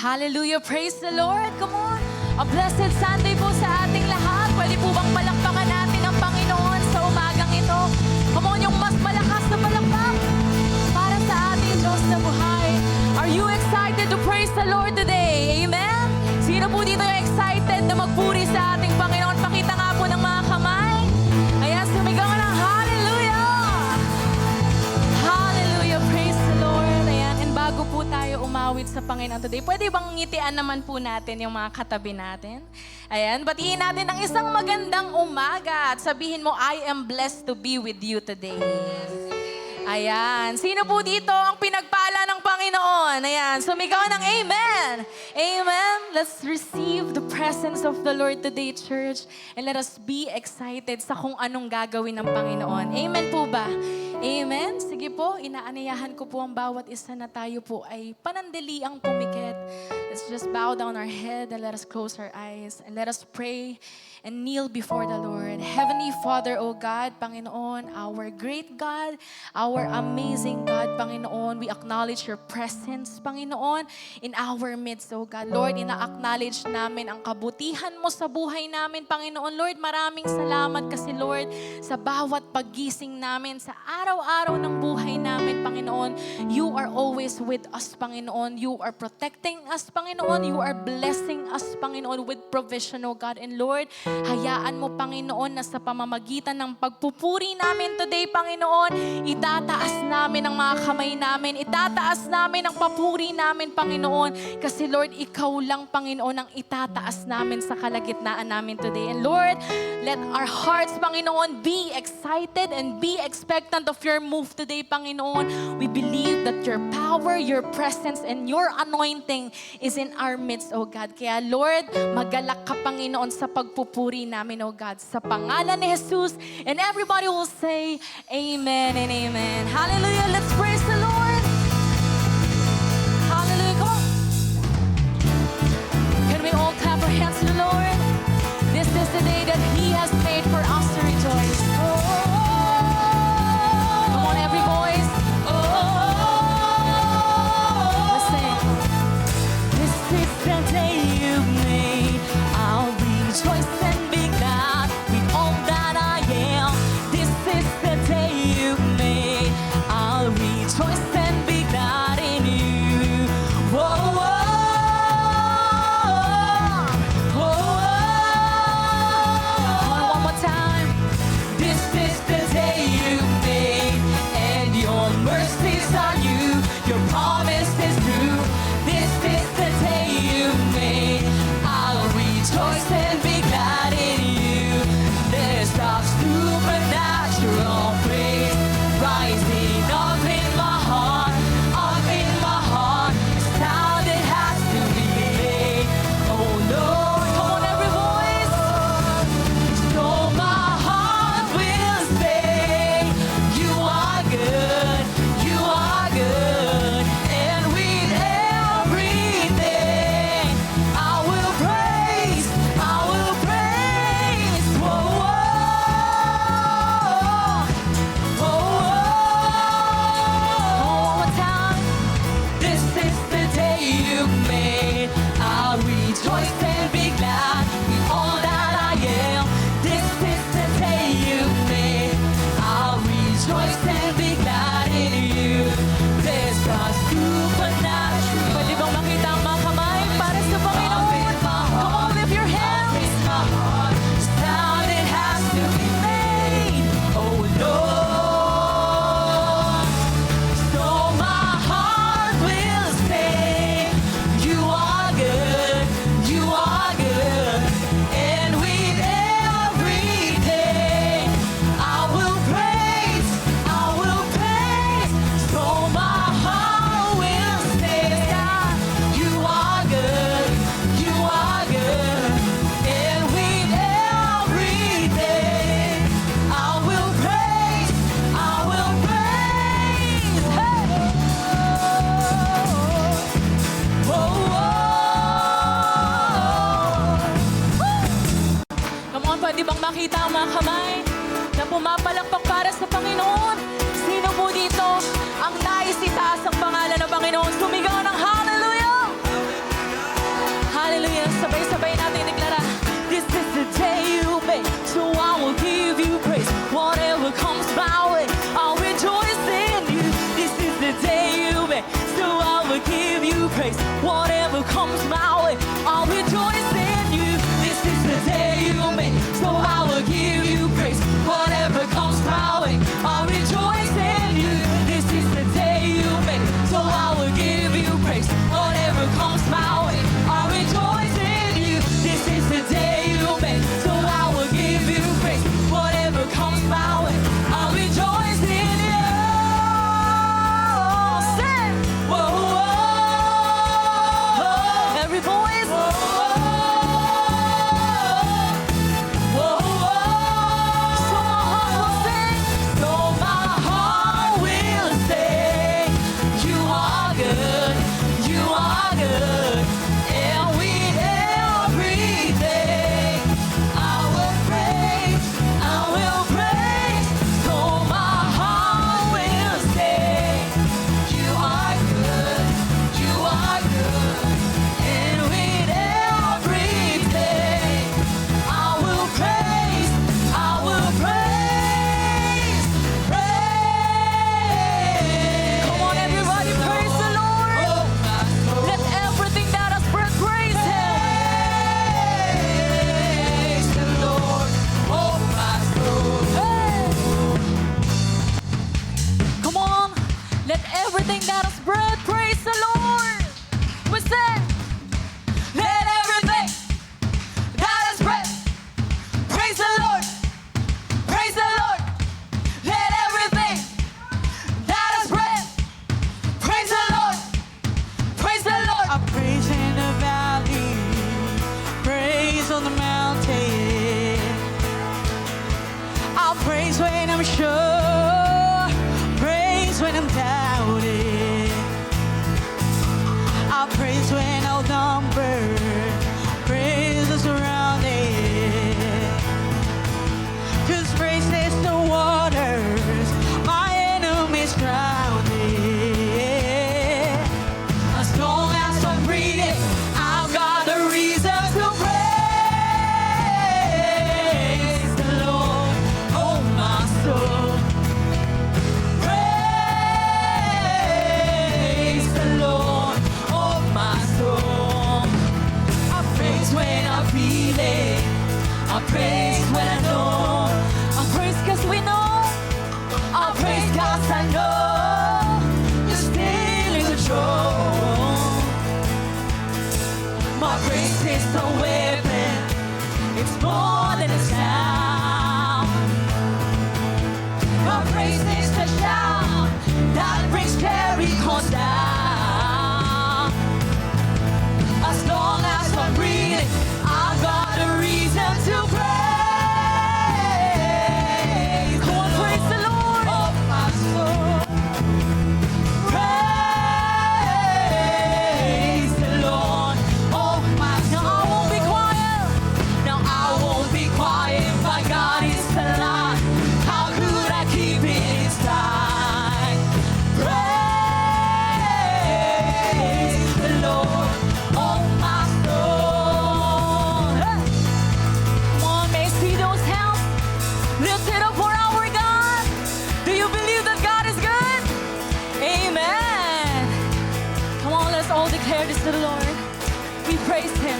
Hallelujah, praise the Lord. Come on. A blessed Sunday po sa ating lahat. Pwede po bang palakpakan natin ang Panginoon sa umagang ito? Come on, yung mas malakas na palakpak para sa ating Diyos na buhay. Are you excited to praise the Lord today? Amen? Sino po dito yung excited na magpuri sa ating Panginoon? Pakita nga po ng mga kamay. Ayan, sumigaw ng hallelujah! Hallelujah, praise the Lord. Ayan, and bago po tayo umawit sa Panginoon today, pwede bang ngitian naman po natin yung mga katabi natin? Ayan, batiin natin ang isang magandang umaga at sabihin mo, I am blessed to be with you today. Ayan. Sino po dito ang pinagpala ng Panginoon? Ayan. Sumigaw ng amen. Amen. Let's receive the presence of the Lord today, church. And let us be excited sa kung anong gagawin ng Panginoon. Amen po ba? Amen. Sige po, inaanayahan ko po ang bawat isa na tayo po ay panandaliang pumikit. Let's just bow down our head and let us close our eyes and let us pray and kneel before the Lord. Heavenly Father, O God, Panginoon, our great God, our amazing God, Panginoon, we acknowledge your presence, Panginoon, in our midst, O God. Lord, ina-acknowledge namin ang kabutihan mo sa buhay namin, Panginoon. Lord, maraming salamat kasi, Lord, sa bawat paggising namin, sa araw-araw ng buhay namin, Panginoon. You are always with us, Panginoon. You are protecting us, Panginoon. You are blessing us, Panginoon, with provision, O God. And Lord, hayaan mo, Panginoon, na sa pamamagitan ng pagpupuri namin today, Panginoon, itataas namin ang mga kamay namin, itataas namin ang papuri namin, Panginoon. Kasi Lord, ikaw lang, Panginoon, ang itataas namin sa kalagitnaan namin today. And Lord, let our hearts, Panginoon, be excited and be expectant of your move today, Panginoon. We believe that your power, your presence, and your anointing is is in our midst, O God. Kaya Lord, magalak ka, Panginoon, sa pagpupuri namin, O God, sa pangalan ni Jesus. And everybody will say, Amen and Amen. Hallelujah. Let's praise the Lord. Hallelujah. Come on. Can we all clap our hands to the Lord? This is the day that He has made for us to rejoice. Come on, every voice. Let's sing. This is the day you made. I'll rejoice and be glad with all that I am. This is the day you made. I'll rejoice and be glad in you. Whoa, whoa. Your promise is true. This is the day you made. I'll rejoice and be glad in you. There's a supernatural praise rising up in my heart, up in my heart. Sound it has to be made. Oh Lord, come on, every voice. So my heart will say, you are good, you are good. Pwede bang makita ang mga kamay na pumapalakpak para sa Panginoon? Sino po dito ang nais itaas ang pangalan ng Panginoon? Sumigaw ng hallelujah! Hallelujah! Sabay-sabay natin deklara. This is the day you made, so I will give you praise. Whatever comes my way, I'll rejoice in you. This is the day you made, so I will give you praise. Whatever comes my way, I'll rejoice in you. This is the day you made, so I will give you praise. Whatever comes my way, I'll rejoice in you. This is the day you made, so I will give you praise. Whatever comes my way, I'll rejoice in you. This is the day you made, so I will give you praise. Whatever comes my way, I'll rejoice in you. Sing! Whoa, whoa. Every voice. I know you're still in control. My praise is a weapon, it's more than a sound. My praise is the shout that brings Jericho down. As long as I'm breathing, I've got a reason to praise. Come on, praise the Lord, oh my soul. Praise the Lord, oh my soul. Now I won't be quiet. Now I won't be quiet. My God is alive. How could I keep it inside? Praise the Lord, oh my soul. Hey. Come on, may I see those hands? Lift it up for our God. Do you believe that God is good? Amen. Come on, let's all declare this to the Lord. We praise Him.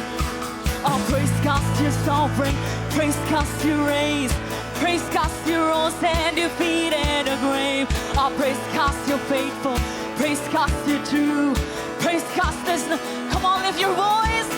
Oh, praise God, you're sovereign. Praise God, you reign. Praise God, you rose and defeated the grave. Oh, praise God, you're faithful. Praise God, you're true. Praise God, there's no... Come on, lift your voice.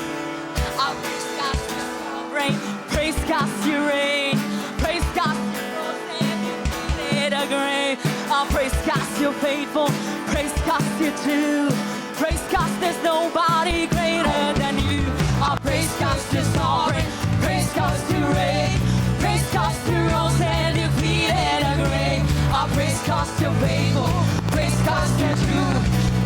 Oh, praise God, you're sovereign. Praise God, you reign. Praise God, you rose and defeated the grave. Oh, praise God, you're faithful. Praise God, you're true. Praise God, there's nobody greater than you. Oh, praise God, you're sovereign. Praise God, you reign. Praise God, you rose and defeated the grave. Oh, praise God, you're faithful. Praise God, you're true.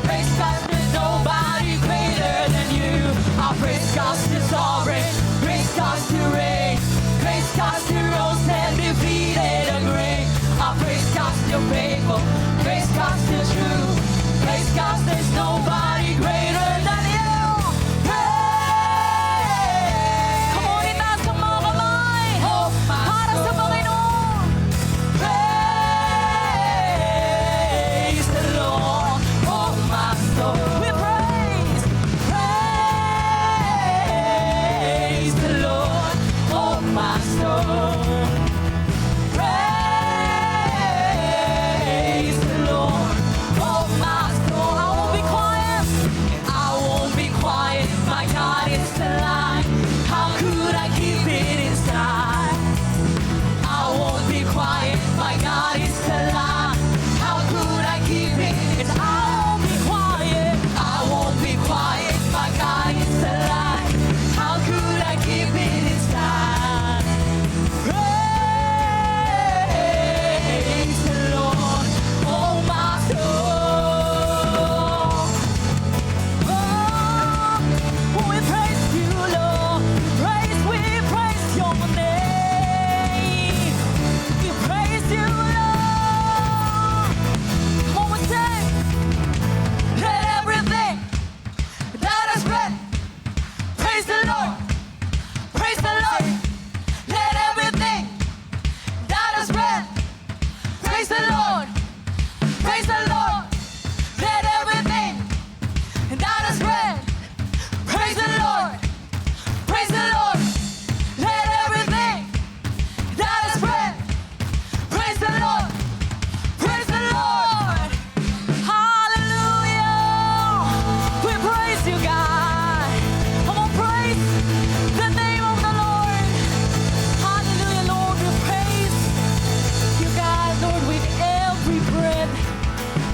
Praise God, there's nobody greater than you. Oh, praise God, you're sovereign. Praise God, you reign. Praise God, you rose and defeated the grave. Oh, praise God, you're faithful. Praise God, you're true. Praise God, there's nobody greater than you. Praise. Come on, itaas ang mga kamay. Para sa Panginoon. Praise the Lord, oh my soul. We praise. Praise the Lord, oh my soul. Praise the Lord, oh my soul. I won't be quiet. I won't be quiet. My God is alive. How could I keep it inside? I won't be quiet. My God is alive. How could I keep it? And I won't be quiet. I won't be quiet. My God is alive. How could I keep it inside? Praise the Lord, oh my soul. Oh, we praise you, Lord. We praise your name. We praise you, Lord. Come on, we sing. Let everything that has breath praise the Lord. Praise the Lord. Let everything that has breath praise the Lord. Praise the Lord. Let everything that has breath praise the Lord. Praise the Lord. Let everything that has breath praise the Lord. Praise the Lord. Hallelujah. We praise you, God. Come on, praise the name of the Lord. Hallelujah, Lord. We praise you, God, Lord, with every breath,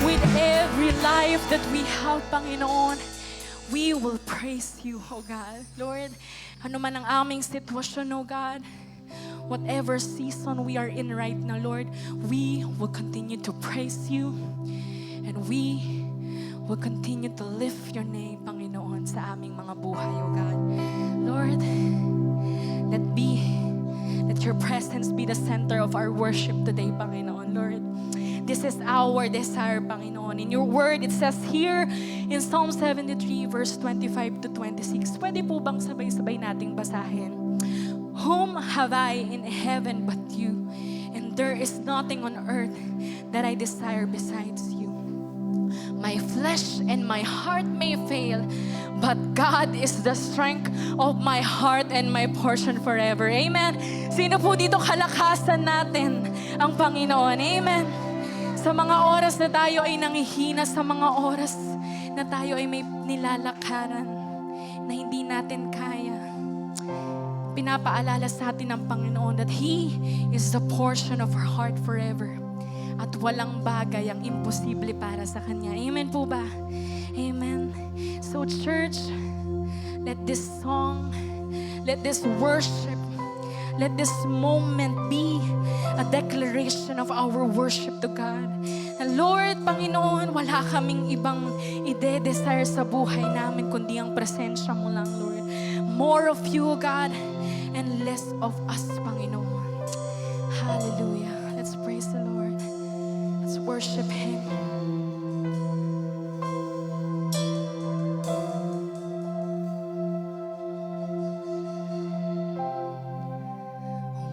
with every life that we have, Panginoon. We will praise you, oh God. Lord, ano man ang aming sitwasyon, oh God, whatever season we are in right now, Lord, we will continue to praise you and we will continue to lift your name, Panginoon, sa aming mga buhay, oh God. Lord, let your presence be the center of our worship today, Panginoon, Lord. This is our desire, Panginoon. In your word, it says here in Psalm 73, verse 25 to 26. Pwede po bang sabay-sabay nating basahin? Whom have I in heaven but you? And there is nothing on earth that I desire besides you. My flesh and my heart may fail, but God is the strength of my heart and my portion forever. Amen. Sino po dito kalakasan natin ang Panginoon? Amen. Sa mga oras na tayo ay nangihina, sa mga oras na tayo ay may nilalakaran na hindi natin kaya, pinapaalala sa atin ng Panginoon that He is the portion of our heart forever. At walang bagay ang imposible para sa Kanya. Amen po ba? Amen. So church, let this song, let this worship, let this moment be a declaration of our worship to God. Na Lord, Panginoon, wala kaming ibang ide-desire sa buhay namin kundi ang presensya mo lang, Lord. More of you, God, and less of us, Panginoon. Hallelujah. Let's praise the Lord. Let's worship Him.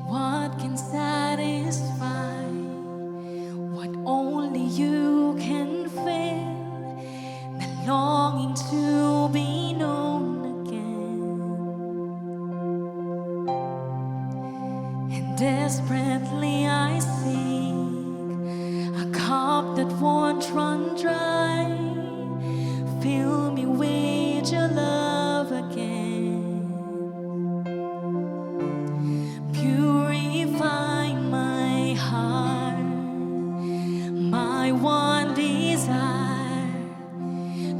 What can satisfy what only you can fill? The longing to be known again, and desperately I seek a cup that won't run dry. Fill me with your love again. Purify my heart, my one desire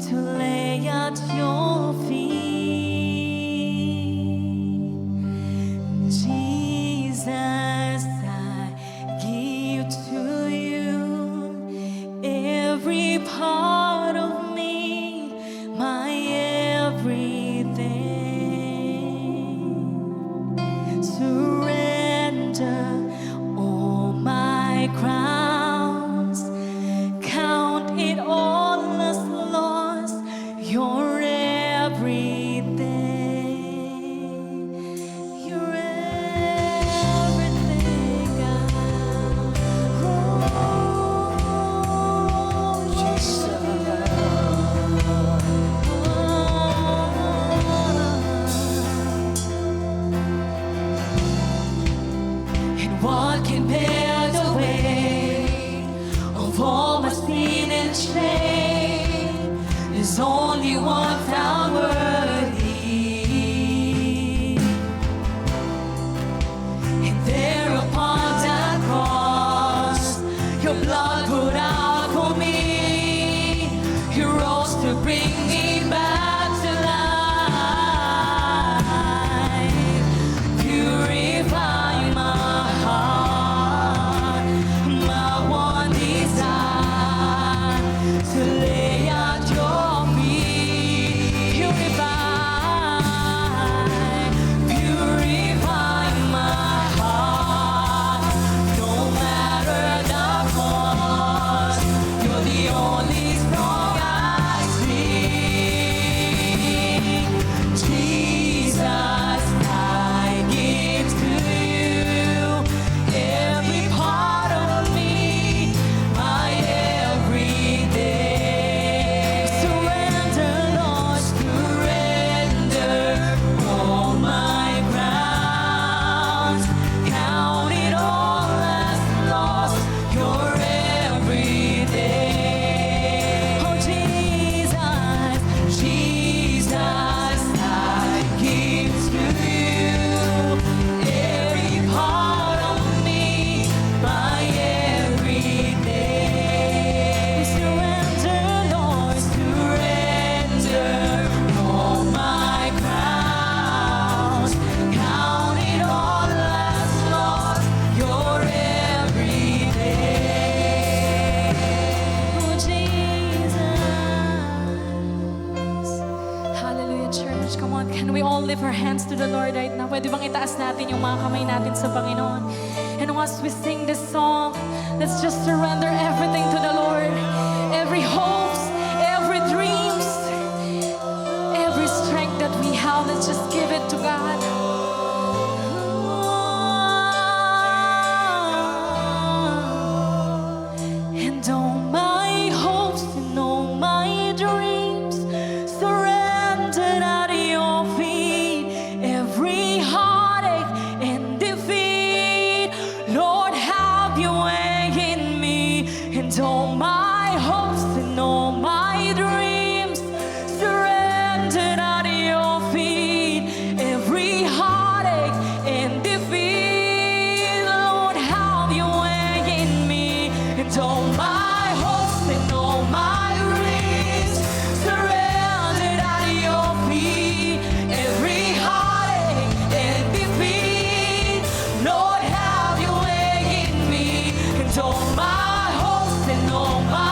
to lay at your feet. Jesus, I give to you every part of me, my everything. Surrender all my crowns, count it all as lost. You're everything. You're everything, God. Oh, Jesus. And what can bear the weight of all my sin and shame? There's only one found worthy. And there upon that cross, your blood poured out for me. You rose to bring me back to life. Purify my heart, my one desire to lay at your feet. Purify my heart, no matter the cost. You're the only song I sing. Jesus, I give to you every part of me, my everyday. Surrender, Lord, surrender all my crowns. Count it all as lost. You're everyday. Oh Jesus, Jesus, I give to you every part of me, my everyday. Surrender, Lord, surrender all my crowns. Count it all as lost. You're everyday. Oh Jesus. Hallelujah, church. Come on, can we all lift our hands to the Lord right now? Pwede bang itaas natin yung mga kamay natin sa Panginoon? And as we sing this song, let's just surrender everything to the Lord. Every hopes, every dreams, every strength that we have, let's just give it to God. And all my hopes and all my dreams surrendered at your feet. Every heartache and defeat, Lord, have your way in me. And and all my hopes and all my dreams surrendered at your feet. Every heartache and defeat, Lord, have your way in me. And all my hopes and all my dreams surrendered at your feet. Every heartache and defeat, Lord, have your way in me. And all my hopes and all my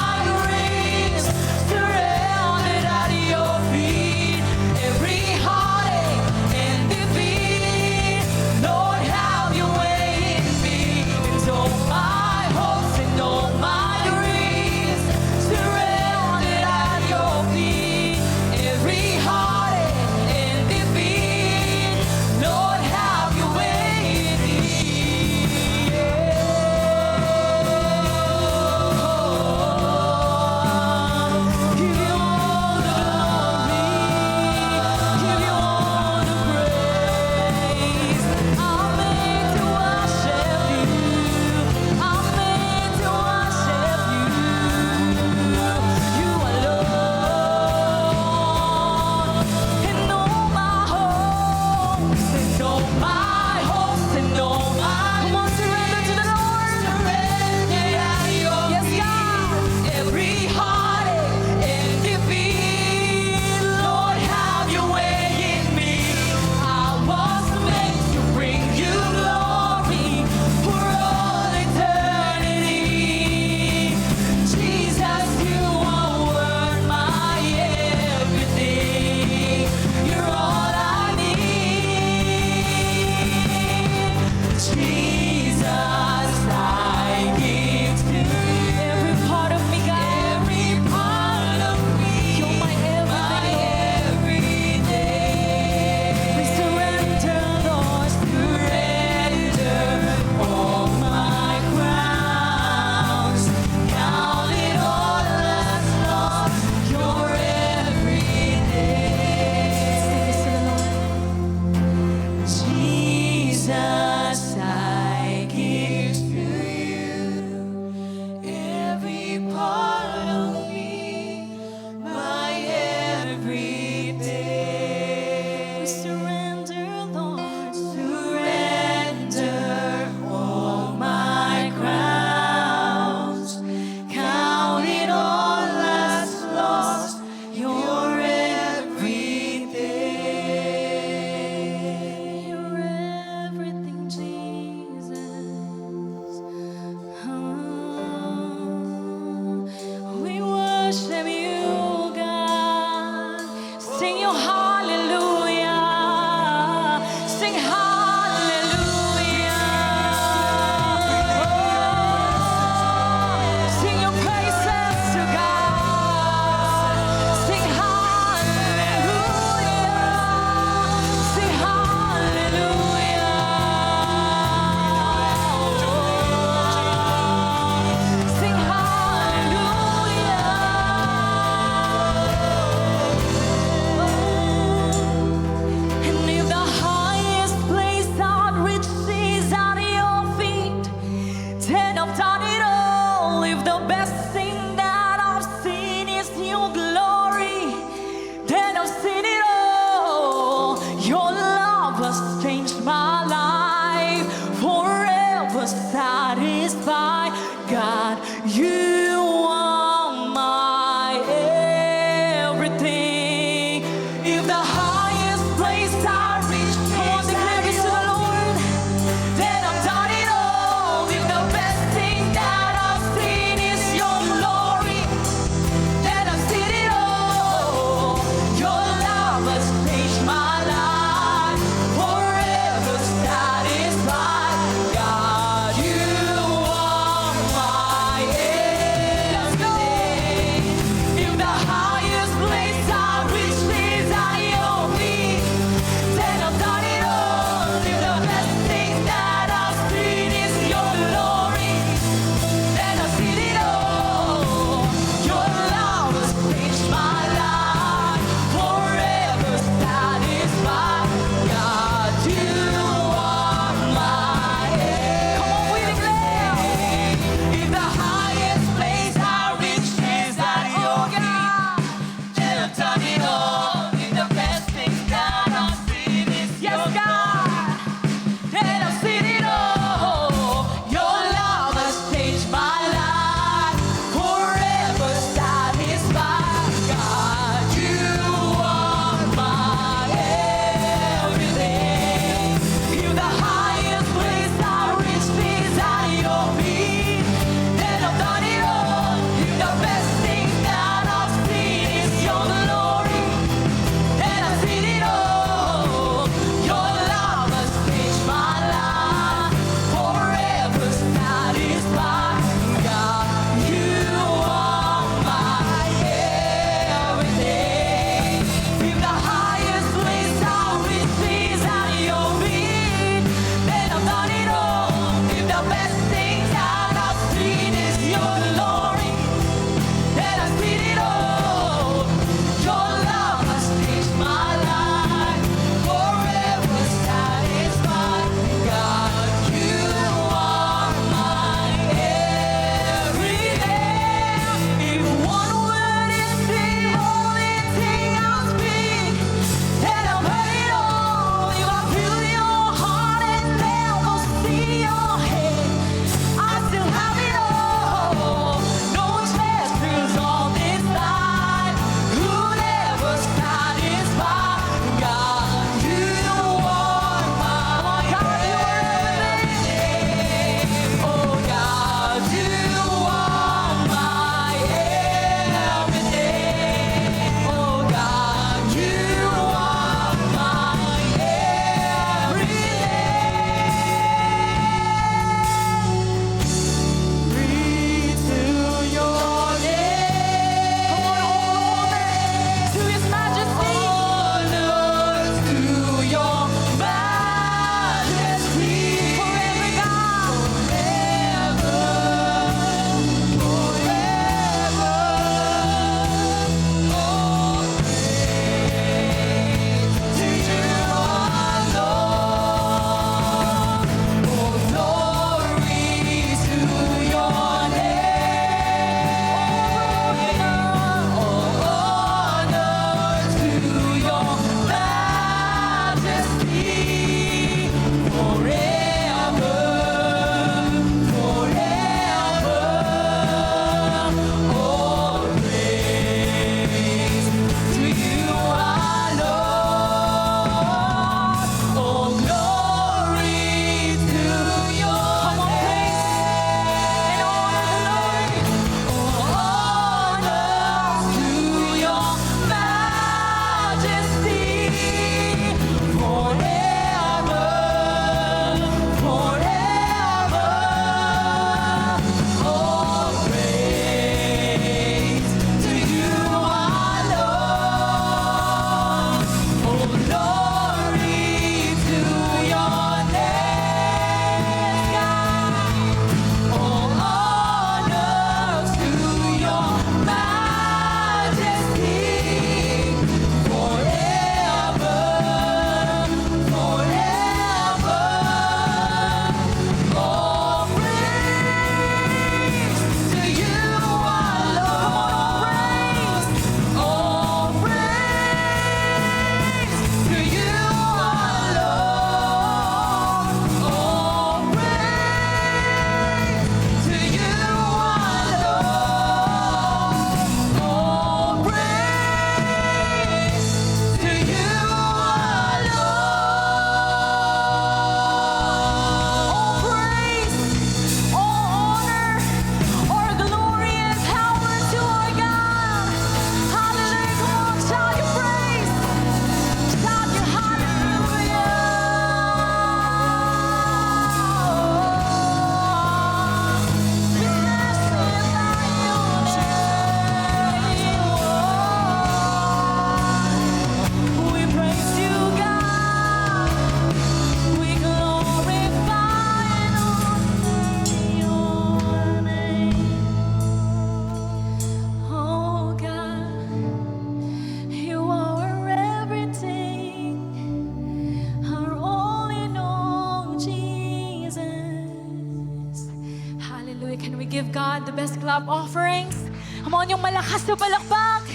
God the best clap offerings? Come on, yung malakas na palakpak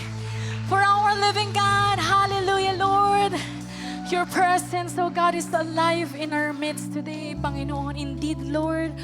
for our living God. Hallelujah, Lord. Your presence, oh God, is alive in our midst today, Panginoon. Indeed, Lord,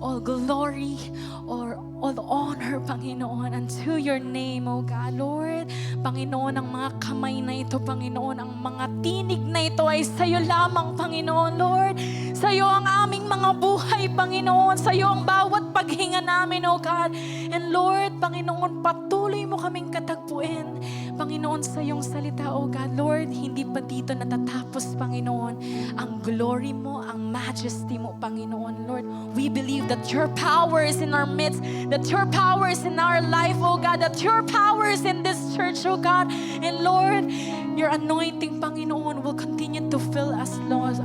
all glory or all honor, Panginoon, unto your name, oh God. Lord, Panginoon, ang mga kamay na ito, Panginoon, ang mga tinig na ito ay sa'yo lamang, Panginoon. Lord, sa'yo ang aming mga buhay, Panginoon. Sa'yo ang bawat paghinga namin, oh God. And Lord, Panginoon, patuloy mo kaming katagpuin, Panginoon, sa iyong salita, oh God. Lord, hindi pa dito natatapos, Panginoon, ang glory mo, ang majesty mo, Panginoon. Lord, we believe that your power is in our midst, that your power is in our life, oh God, that your power is in this church, oh God. And Lord, your anointing, Panginoon, will continue to fill us, Lord,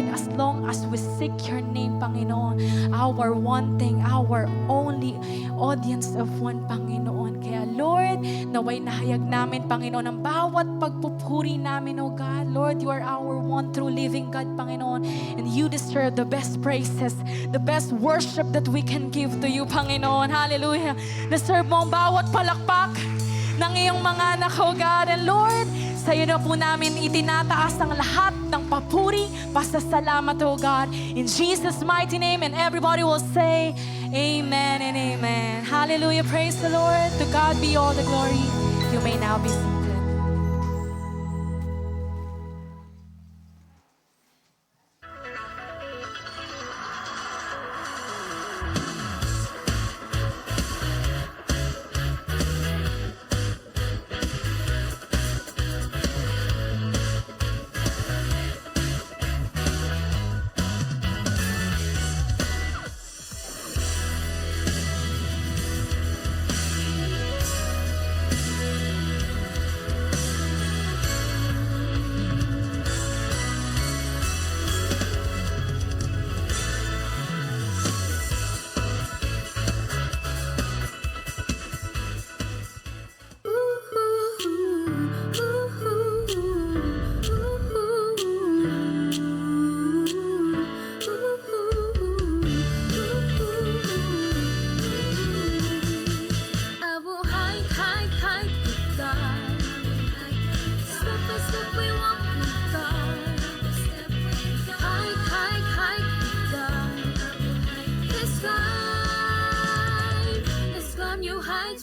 as long as we seek your name, Panginoon. Our one thing, our only audience of one, Panginoon. Kaya Lord, naway nahayag namin, Panginoon, ang bawat pagpupuri namin, oh God. Lord, you are our one true living God, Panginoon. And you deserve the best praises, the best worship that we can give to you, Panginoon. Hallelujah. Deserve mo ang bawat palakpak ng iyong mga anak, oh God. And Lord, sa iyo na po namin itinataas ang lahat ng papuri, pasasalamat, oh God. In Jesus' mighty name, and everybody will say, Amen and Amen. Hallelujah. Praise the Lord. To God be all the glory. You may now be seated.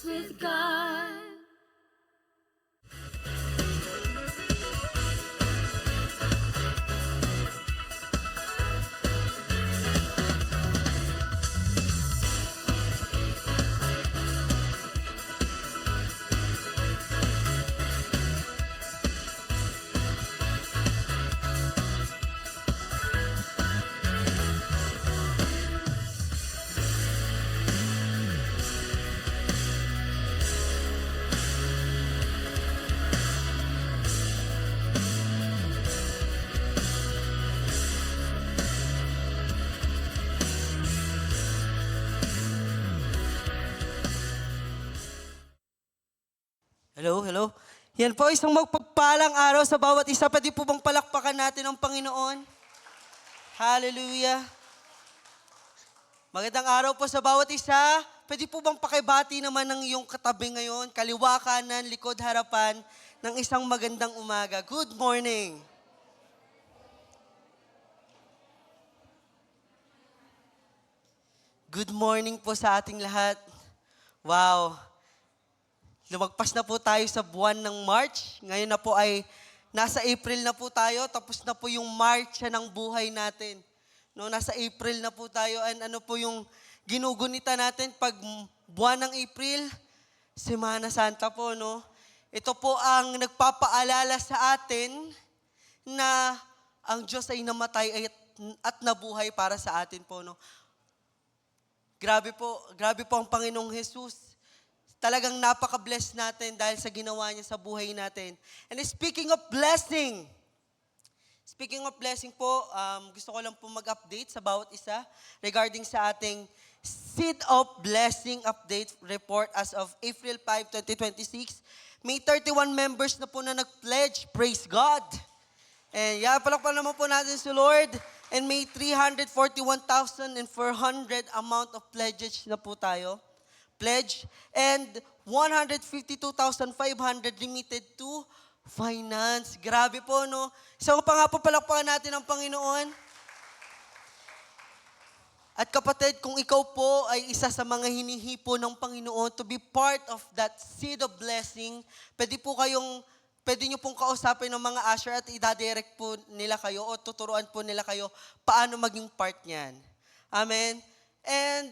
With God. Hello, hello. Yan po, isang magpagpalang araw sa bawat isa. Pwede po bang palakpakan natin ang Panginoon? Hallelujah. Magandang araw po sa bawat isa. Pwede po bang pakibati naman ng iyong katabi ngayon, kaliwa, kanan, likod, harapan, ng isang magandang umaga. Good morning. Good morning po sa ating lahat. Wow. Lumagpas na po tayo sa buwan ng March. Ngayon na po ay nasa April na po tayo. Tapos na po yung March ng buhay natin. No, nasa April na po tayo. And ano po yung ginugunita natin pag buwan ng April? Semana Santa po, no? Ito po ang nagpapaalala sa atin na ang Diyos ay namatay at nabuhay para sa atin po, no? Grabe po ang Panginoong Jesus. Talagang napaka-bless natin dahil sa ginawa niya sa buhay natin. And speaking of blessing po, gusto ko lang po mag-update sa bawat isa regarding sa ating Seed of Blessing Update Report as of April 5, 2026. May 31 members na po na nag-pledge. Praise God! And palakpan naman po natin si Lord And may 341,400 amount of pledges na po tayo. Pledge. And 152,500 limited to finance. Grabe po, no? Isa pa nga po palakpakan natin ang Panginoon. At kapatid, kung ikaw po ay isa sa mga hinihipo ng Panginoon to be part of that seed of blessing, pwede nyo pong kausapin ng mga usher at idadirect po nila kayo o tuturuan po nila kayo paano maging part niyan. Amen? And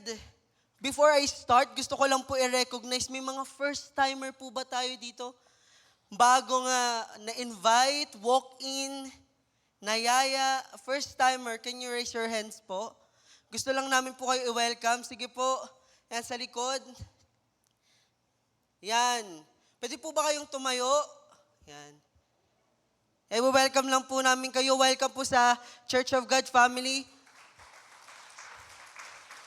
before I start, gusto ko lang po i-recognize, may mga first-timer po ba tayo dito? Bago nga na-invite, walk-in, nayaya, first-timer, can you raise your hands po? Gusto lang namin po kayo i-welcome. Sige po, yan sa likod. Yan. Pwede po ba kayong tumayo? Yan. Welcome lang po namin kayo. Welcome po sa Church of God family.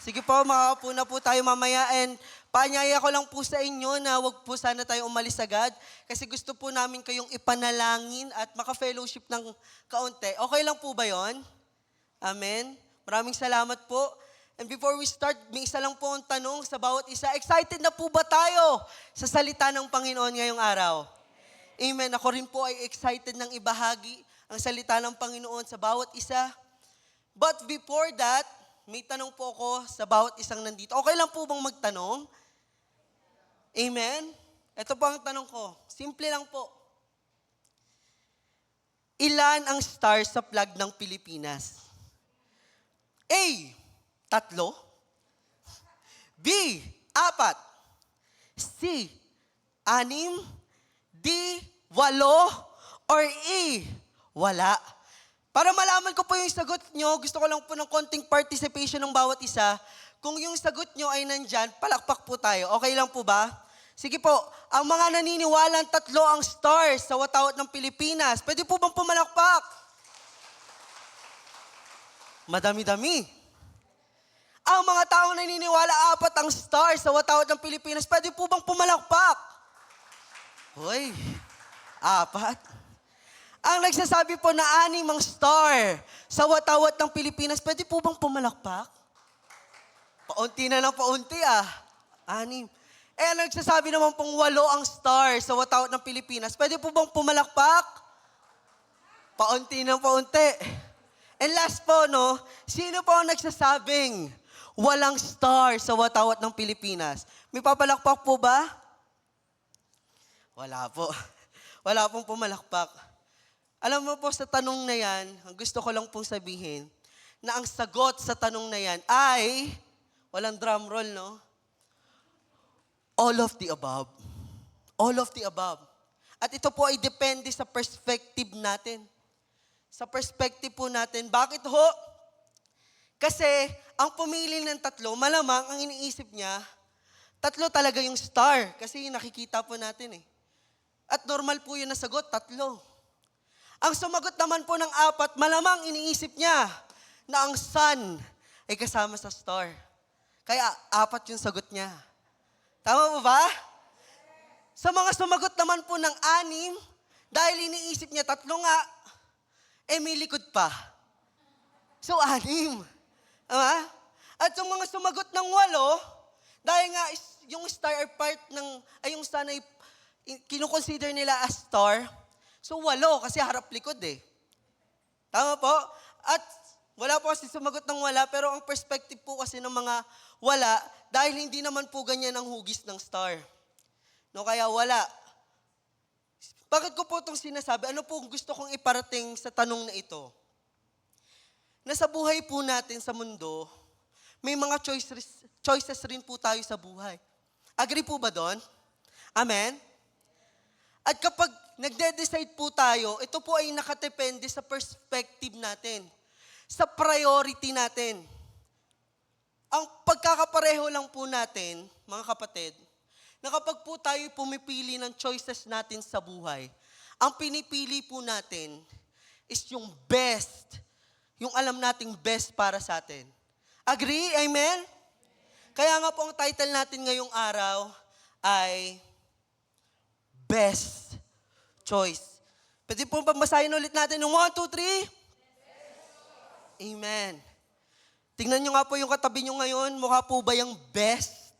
Sige po, makakapo na po tayo mamaya. And paanyaya ko lang po sa inyo na wag po sana tayo umalis agad. Kasi gusto po namin kayong ipanalangin at maka-fellowship ng kaunti. Okay lang po ba yon? Amen. Maraming salamat po. And before we start, may isa lang po ang tanong sa bawat isa. Excited na po ba tayo sa salita ng Panginoon ngayong araw? Amen. Ako rin po ay excited ng ibahagi ang salita ng Panginoon sa bawat isa. But before that, may tanong po ako sa bawat isang nandito. Okay lang po bang magtanong? Amen? Ito po ang tanong ko. Simple lang po. Ilan ang stars sa flag ng Pilipinas? A, 3. B, 4. C, 6. D, 8. Or E, wala. Para malaman ko po yung sagot nyo, gusto ko lang po ng konting participation ng bawat isa. Kung yung sagot nyo ay nandyan, palakpak po tayo. Okay lang po ba? Sige po, ang mga naniniwalang 3 ang stars sa watawat ng Pilipinas, pwede po bang pumalakpak? Madami-dami. Ang mga taong naniniwala 4 ang stars sa watawat ng Pilipinas, pwede po bang pumalakpak? Hoy, 4. Ang nagsasabi po na 6 ang star sa watawat ng Pilipinas, pwede po bang pumalakpak? Paunti na lang, paunti 6. Ang nagsasabi naman pong 8 ang star sa watawat ng Pilipinas, pwede po bang pumalakpak? Paunti na paunti. And last po, no, sino po ang nagsasabing walang star sa watawat ng Pilipinas? May papalakpak po ba? Wala po. Wala pong pumalakpak. Alam mo po sa tanong na yan, ang gusto ko lang pong sabihin, na ang sagot sa tanong na yan ay, walang drum roll, no? All of the above. All of the above. At ito po ay depende sa perspective natin. Sa perspective po natin. Bakit ho? Kasi ang pumili ng 3, malamang ang iniisip niya, 3 talaga yung star. Kasi nakikita po natin eh. At normal po yun na sagot, 3. Ang sumagot naman po ng 4, malamang iniisip niya na ang sun ay kasama sa star. Kaya 4 yung sagot niya. Tama po ba? Sa mga sumagot naman po ng 6, dahil iniisip niya 3 nga, may likod pa. So, 6. Tama? At yung mga sumagot ng 8, dahil nga yung star ay part ng, yung sun ay kinukonsider nila as star, so 8 kasi harap likod eh. Tama po? At wala po kasi sumagot ng wala, pero ang perspective po kasi ng mga wala, dahil hindi naman po ganyan ang hugis ng star. No, kaya wala. Bakit ko po itong sinasabi? Ano po gusto kong iparating sa tanong na ito? Na sa buhay po natin sa mundo, may mga choices rin po tayo sa buhay. Agree po ba doon? Amen? At kapag nagde-decide po tayo, ito po ay nakadepende sa perspective natin, sa priority natin. Ang pagkakapareho lang po natin, mga kapatid, na kapag po tayo pumipili ng choices natin sa buhay, ang pinipili po natin is yung best, yung alam nating best para sa atin. Agree? Amen? Kaya nga po ang title natin ngayong araw ay Best Choice. Pwede po basahin ulit natin ng 1, 2, 3? Amen. Tingnan nyo nga po yung katabi nyo ngayon. Mukha po ba yung best?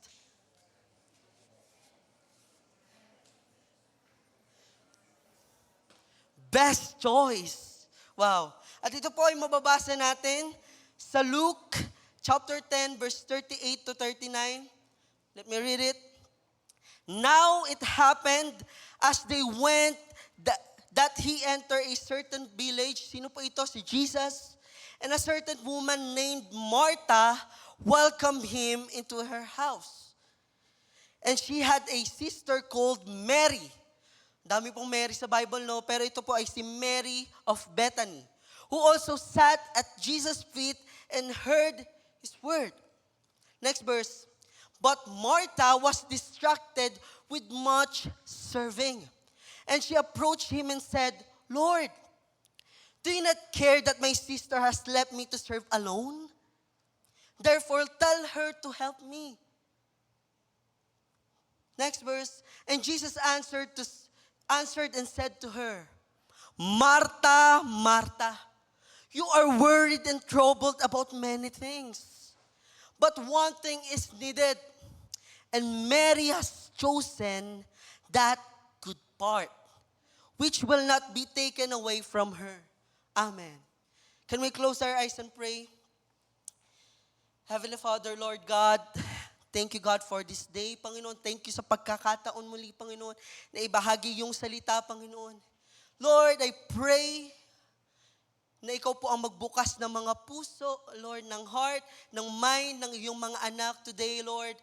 Best choice. Wow. At ito po ay mababasa natin sa Luke chapter 10 verse 38 to 39. Let me read it. Now it happened as they went that he entered a certain village. Sino po ito? Si Jesus. And a certain woman named Martha welcomed him into her house. And she had a sister called Mary. Dami pong Mary sa Bible, no? Pero ito po ay si Mary of Bethany, who also sat at Jesus' feet and heard his word. Next verse. But Martha was distracted with much serving. And she approached him and said, Lord, do you not care that my sister has left me to serve alone? Therefore, tell her to help me. Next verse. And Jesus answered and said to her, Martha, Martha, you are worried and troubled about many things. But one thing is needed, and Mary has chosen that good part, which will not be taken away from her. Amen. Can we close our eyes and pray? Heavenly Father, Lord God, thank you, God, for this day, Panginoon. Thank you sa pagkakataon muli, Panginoon, na ibahagi yung salita, Panginoon. Lord, I pray na ikaw po ang magbukas ng mga puso, Lord, ng heart, ng mind, ng iyong mga anak today, Lord.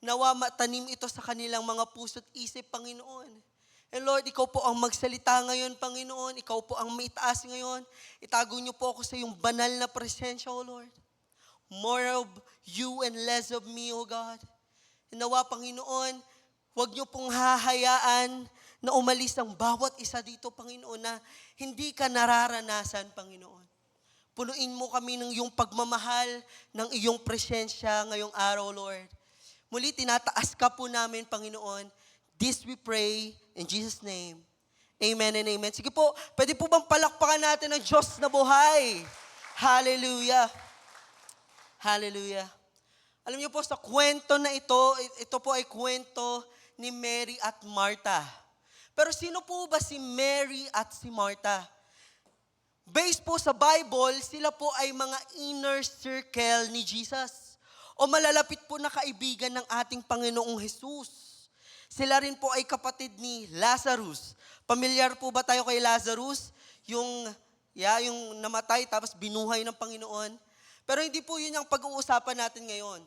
Nawa matanim ito sa kanilang mga puso at isip, Panginoon. And Lord, ikaw po ang magsalita ngayon, Panginoon. Ikaw po ang maitaas ngayon. Itago niyo po ako sa iyong banal na presensya, O Lord. More of you and less of me, O God. And nawa, Panginoon, huwag niyo pong hahayaan na umalis ang bawat isa dito, Panginoon, na hindi ka nararanasan, Panginoon. Punuin mo kami ng iyong pagmamahal, ng iyong presensya ngayong araw, Lord. Muli, tinataas ka po namin, Panginoon. This we pray in Jesus' name. Amen and amen. Sige po, pwede po bang palakpakan natin ang Diyos na buhay? Hallelujah. Hallelujah. Alam niyo po, sa kwento na ito po ay kwento ni Mary at Martha. Pero sino po ba si Mary at si Martha? Based po sa Bible, sila po ay mga inner circle ni Jesus. O malalapit po na kaibigan ng ating Panginoong Jesus. Sila rin po ay kapatid ni Lazarus. Pamilyar po ba tayo kay Lazarus? Yung namatay tapos binuhay ng Panginoon. Pero hindi po yun ang pag-uusapan natin ngayon.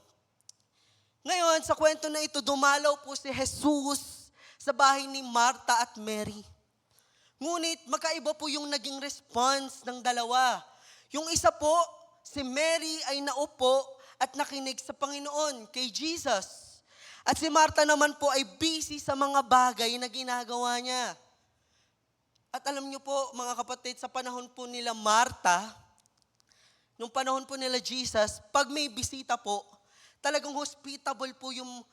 Ngayon, sa kwento na ito, dumalaw po si Jesus sa bahay ni Martha at Mary. Ngunit, magkaiba po yung naging response ng dalawa. Yung isa po, si Mary ay naupo at nakinig sa Panginoon, kay Jesus. At si Martha naman po ay busy sa mga bagay na ginagawa niya. At alam niyo po, mga kapatid, sa panahon po nila Martha, nung panahon po nila Jesus, pag may bisita po, talagang hospitable po yung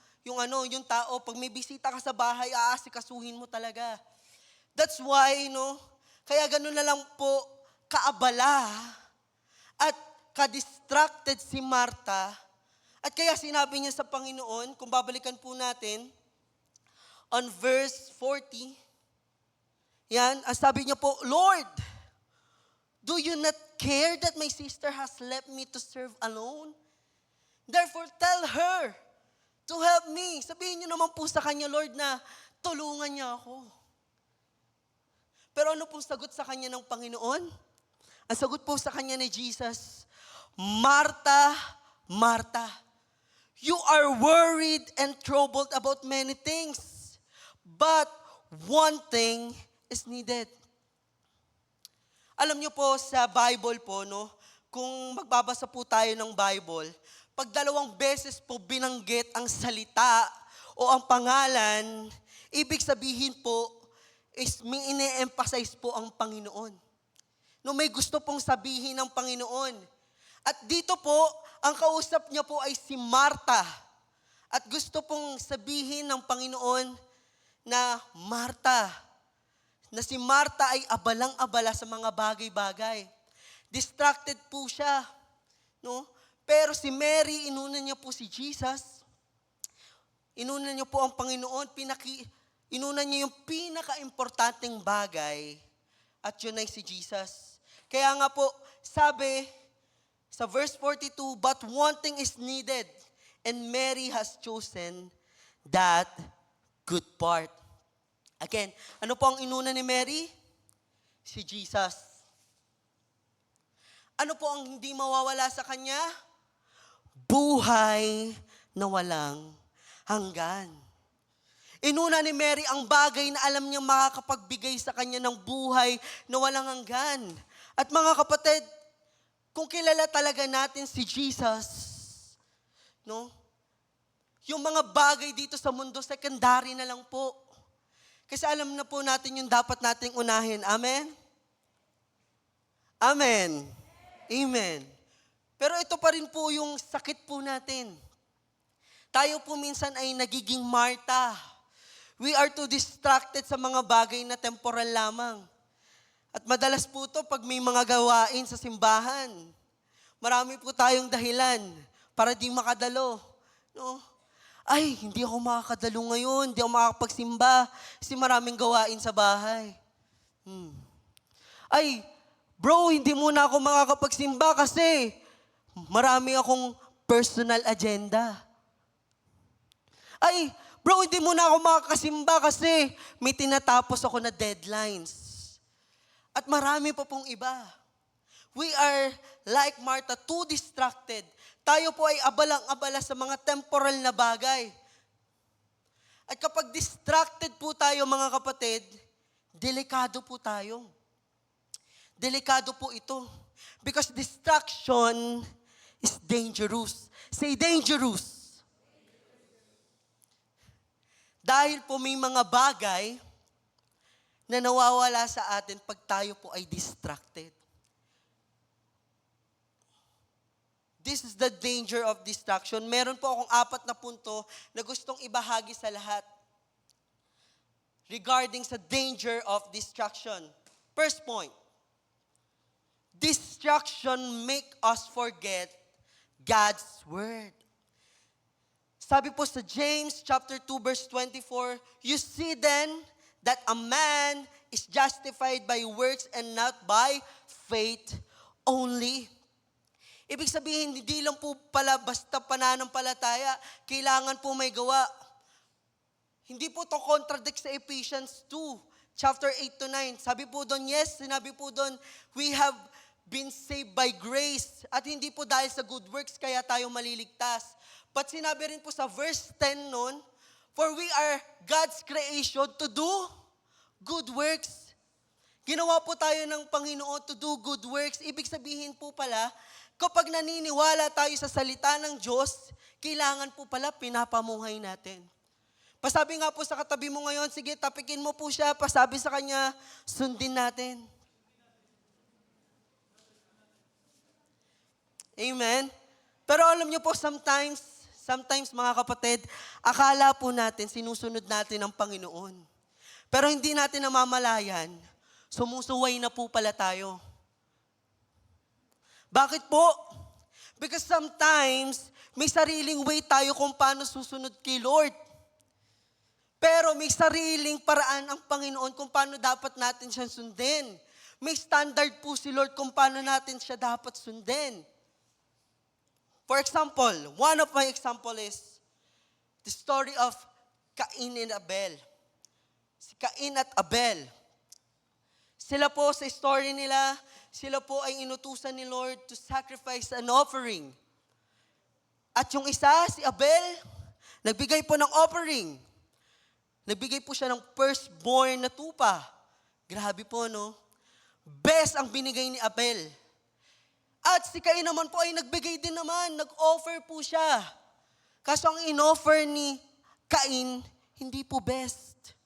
tao. Pag may bisita ka sa bahay, aasikasuhin mo talaga. That's why, kaya ganun na lang po kaabala at ka-distracted si Martha. At kaya sinabi niya sa Panginoon, kung babalikan po natin, on verse 40, yan, sabi niya po, Lord, do you not care that my sister has left me to serve alone? Therefore, tell her to help me. Sabihin niyo naman po sa kanya, Lord, na tulungan niya ako. Pero ano pong sagot sa kanya ng Panginoon? Ang sagot po sa kanya ni Jesus, Martha, Martha, you are worried and troubled about many things, but one thing is needed. Alam niyo po sa Bible po, kung magbabasa po tayo ng Bible, pag 2 beses po binanggit ang salita o ang pangalan, ibig sabihin po is may ine-emphasize po ang Panginoon. May gusto pong sabihin ng Panginoon. At dito po, ang kausap niya po ay si Martha. At gusto pong sabihin ng Panginoon na Martha, na si Martha ay abalang-abala sa mga bagay-bagay. Distracted po siya. No? Pero si Mary, inuna niya po si Jesus. Inuna niya po ang Panginoon. Inuna niya yung pinaka-importanting bagay. At yun ay si Jesus. Kaya nga po, sabi sa verse 42, but one thing is needed, and Mary has chosen that good part. Again, ano po ang inuna ni Mary? Si Jesus. Ano po ang hindi mawawala sa kanya? Buhay na walang hanggan. Inuna ni Mary ang bagay na alam niya makakapagbigay sa kanya ng buhay na walang hanggan. At mga kapatid, kung kilala talaga natin si Jesus, no? Yung mga bagay dito sa mundo, secondary na lang po. Kasi alam na po natin yung dapat nating unahin. Amen? Amen. Amen. Pero ito pa rin po yung sakit po natin. Tayo po minsan ay nagiging Martha. We are too distracted sa mga bagay na temporal lamang. At madalas po to pag may mga gawain sa simbahan. Marami po tayong dahilan para di makadalo. No? Ay, hindi ako makakadalo ngayon, hindi ako makakapagsimba kasi maraming gawain sa bahay. Ay, bro, hindi muna ako makakapagsimba kasi marami akong personal agenda. Ay, bro, hindi muna ako makakasimba kasi may tinatapos ako na deadlines. At marami pa pong iba. We are like Martha, too distracted. Tayo po ay abalang-abala sa mga temporal na bagay. At kapag distracted po tayo mga kapatid, delikado po tayo. Delikado po ito. Because distraction is dangerous. Say dangerous. Dahil po may mga bagay na nawawala sa atin pag tayo po ay distracted. This is the danger of distraction. Meron po akong 4 na punto na gustong ibahagi sa lahat regarding sa danger of distraction. First point, distraction make us forget God's word. Sabi po sa James chapter 2 verse 24, you see then that a man is justified by works and not by faith only. Ibig sabihin, hindi lang po pala basta pananampalataya, kailangan po may gawa. Hindi po to contradict sa Ephesians 2, chapter 8 to 9. Sabi po doon, yes, sinabi po doon, we have been saved by grace. At hindi po dahil sa good works kaya tayo maliligtas. But sinabi rin po sa verse 10 noon, for we are God's creation to do good works. Ginawa po tayo ng Panginoon to do good works. Ibig sabihin po pala, kapag naniniwala tayo sa salita ng Diyos, kailangan po pala pinapamuhay natin. Pasabi nga po sa katabi mo ngayon, sige, tapikin mo po siya, pasabi sa kanya, sundin natin. Amen? Pero alam niyo po, sometimes mga kapatid, akala po natin, sinusunod natin ang Panginoon. Pero hindi natin namamalayan, sumusuway na po pala tayo. Bakit po? Because sometimes, may sariling way tayo kung paano susunod kay Lord. Pero may sariling paraan ang Panginoon kung paano dapat natin siya sundin. May standard po si Lord kung paano natin siya dapat sundin. For example, one of my example is the story of Cain and Abel. Si Cain at Abel. Sila po sa story nila, sila po ay inutusan ni Lord to sacrifice an offering. At yung isa, si Abel, nagbigay po ng offering. Nagbigay po siya ng firstborn na tupa. Grabe po, no? Best ang binigay ni Abel. At si Cain naman po ay nagbigay din naman, nag-offer po siya. Kaso ang in-offer ni Cain, hindi po best.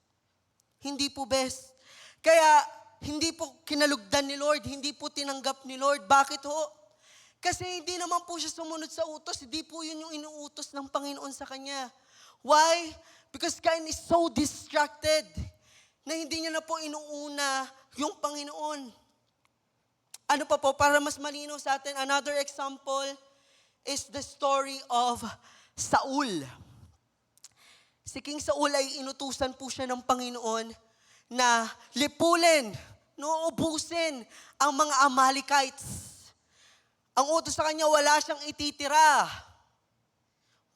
Hindi po best. Kaya, hindi po kinalugdan ni Lord, hindi po tinanggap ni Lord. Bakit ho? Kasi hindi naman po siya sumunod sa utos, hindi po yun yung inuutos ng Panginoon sa kanya. Why? Because Cain is so distracted na hindi niya na po inuuna yung Panginoon. Ano pa po, para mas malinaw sa atin, another example is the story of Saul. Si King Saul ay inutusan po siya ng Panginoon na lipulin, no, ubusin ang mga Amalekites. Ang utos sa kanya, wala siyang ititira.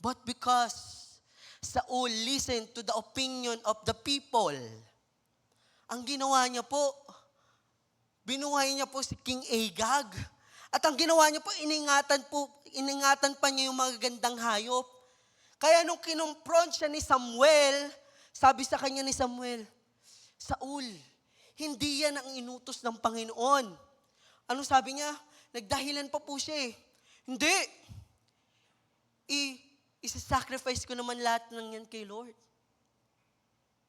But because Saul listened to the opinion of the people, ang ginawa niya po, binuhay niya po si King Agag. At ang ginawa niya po, iningatan pa niya yung mga gandang hayop. Kaya nung kinumpront siya ni Samuel, sabi sa kanya ni Samuel, Saul, hindi yan ang inutos ng Panginoon. Anong sabi niya? Nagdahilan pa po siya eh. Hindi. Isa-sacrifice ko naman lahat ng yan kay Lord.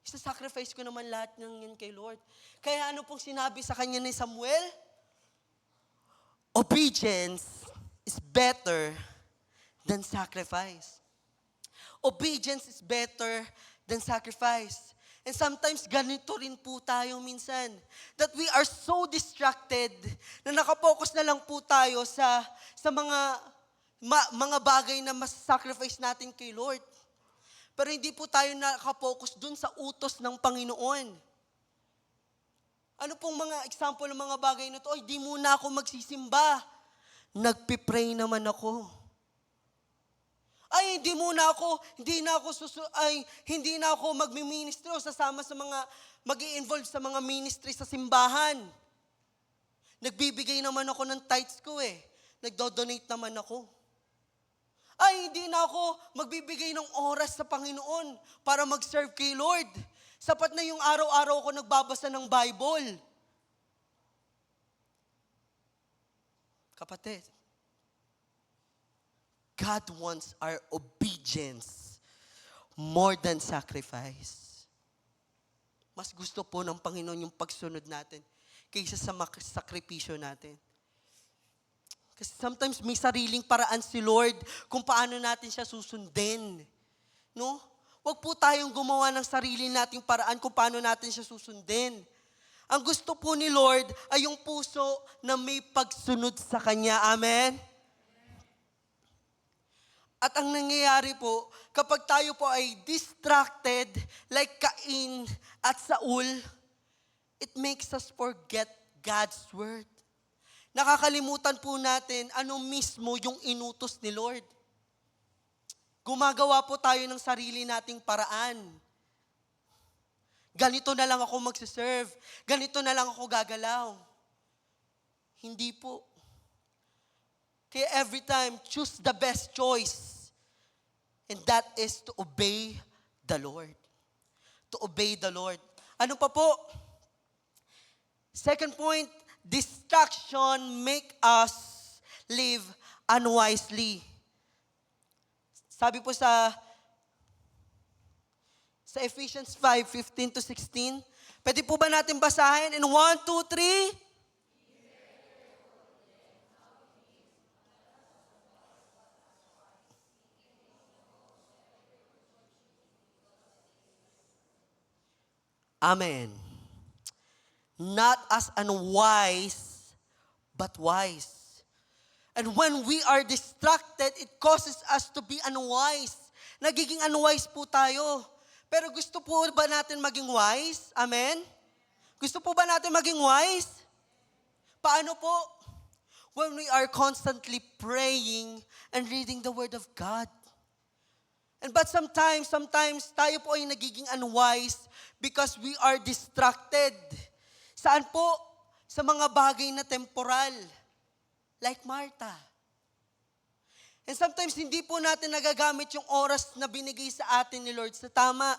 Isa-sacrifice ko naman lahat ng yan kay Lord. Kaya ano pong sinabi sa kanya ni Samuel? Obedience is better than sacrifice. Obedience is better than sacrifice. And sometimes ganito rin po tayo minsan. That we are so distracted na nakapokus na lang po tayo sa mga bagay na mas sacrifice natin kay Lord. Pero hindi po tayo nakapokus dun sa utos ng Panginoon. Ano pong mga example ng mga bagay na to? Ay, di muna ako magsisimba. Nagpipray naman ako. Ay, hindi na ako magmi-ministry o sasama sa mga, mag-i-involve sa mga ministry sa simbahan. Nagbibigay naman ako ng tithes ko eh. Nagdo-donate naman ako. Ay, hindi na ako magbibigay ng oras sa Panginoon para mag-serve kay Lord. Sapat na yung araw-araw ko nagbabasa ng Bible. Kapatid, God wants our obedience more than sacrifice. Mas gusto po ng Panginoon yung pagsunod natin kaysa sa sakripisyo natin. Kasi sometimes may sariling paraan si Lord kung paano natin siya susundin. No? Huwag po tayong gumawa ng sarili nating paraan kung paano natin siya susundin. Ang gusto po ni Lord ay yung puso na may pagsunod sa Kanya. Amen? At ang nangyayari po, kapag tayo po ay distracted like Cain at Saul, it makes us forget God's word. Nakakalimutan po natin ano mismo yung inutos ni Lord. Gumagawa po tayo ng sarili nating paraan. Ganito na lang ako magsiserve. Ganito na lang ako gagalaw. Hindi po. Kaya every time, choose the best choice. And that is to obey the Lord. To obey the Lord. Ano pa po? Second point, distraction make us live unwisely. Sabi po sa Ephesians 5:15-16, pwede po ba natin basahin? In 1, 2, 3? Amen. Not as unwise, but wise. And when we are distracted, it causes us to be unwise. Nagiging unwise po tayo. Pero gusto po ba natin maging wise? Amen? Gusto po ba natin maging wise? Paano po? When we are constantly praying and reading the Word of God. But sometimes tayo po ay nagiging unwise because we are distracted. Saan po? Sa mga bagay na temporal. Like Martha. And sometimes hindi po natin nagagamit yung oras na binigay sa atin ni Lord sa tama.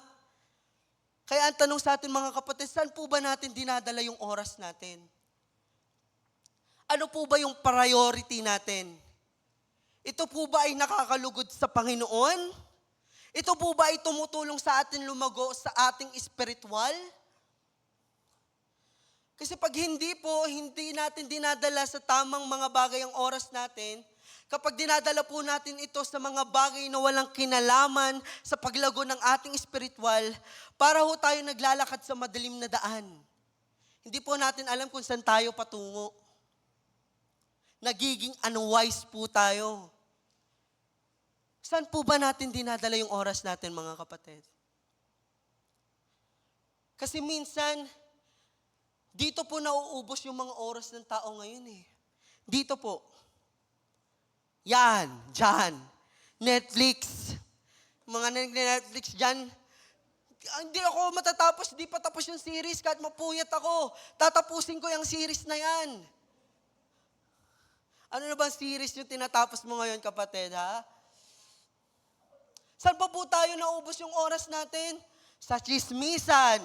Kaya ang tanong sa atin mga kapatid, saan po ba natin dinadala yung oras natin? Ano po ba yung priority natin? Ito po ba ay nakakalugod sa Panginoon? Ito po ba ay tumutulong sa atin lumago sa ating spiritual? Kasi pag hindi natin dinadala sa tamang mga bagay ang oras natin, kapag dinadala po natin ito sa mga bagay na walang kinalaman sa paglago ng ating spiritual, para ho tayo naglalakad sa madilim na daan. Hindi po natin alam kung saan tayo patungo. nagiging unwise po tayo. Saan po ba natin dinadala yung oras natin, mga kapatid? Kasi minsan, dito po nauubos yung mga oras ng tao ngayon eh. Dito po. Yan, dyan. Netflix. Mga nag-Netflix dyan. Hindi ako matatapos, di pa tapos yung series kahit mapuyat ako. Tatapusin ko yung series na yan. Ano na ba series yung tinatapos mo ngayon, kapatid, ha? Saan pa po tayo naubos yung oras natin? Sa chismisan.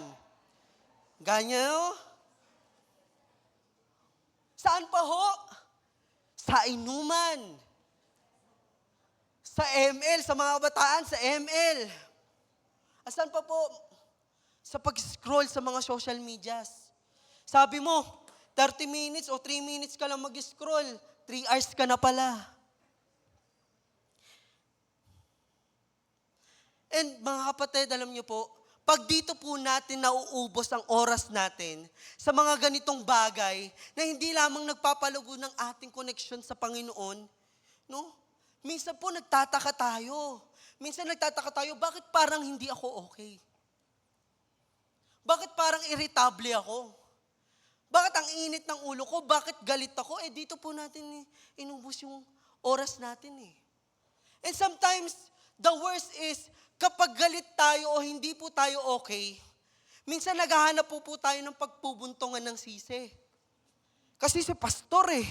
Ganyan, no? Saan pa ho? Sa inuman. Sa ML, sa mga kabataan, sa ML. Asan pa po? Sa pag-scroll sa mga social medias. Sabi mo, 30 minutes o 3 minutes ka lang mag-scroll, 3 hours ka na pala. And mga kapatid, alam niyo po, pag dito po natin nauubos ang oras natin sa mga ganitong bagay na hindi lamang nagpapalugo ng ating koneksyon sa Panginoon, no? Minsan po nagtataka tayo. Minsan nagtataka tayo, bakit parang hindi ako okay? Bakit parang irritable ako? Bakit ang init ng ulo ko? Bakit galit ako? Eh dito po natin inubos yung oras natin eh. And sometimes, the worst is, kapag galit tayo o hindi po tayo okay, minsan naghahanap po tayo ng pagpubuntungan ng sisi. Kasi si pastor eh.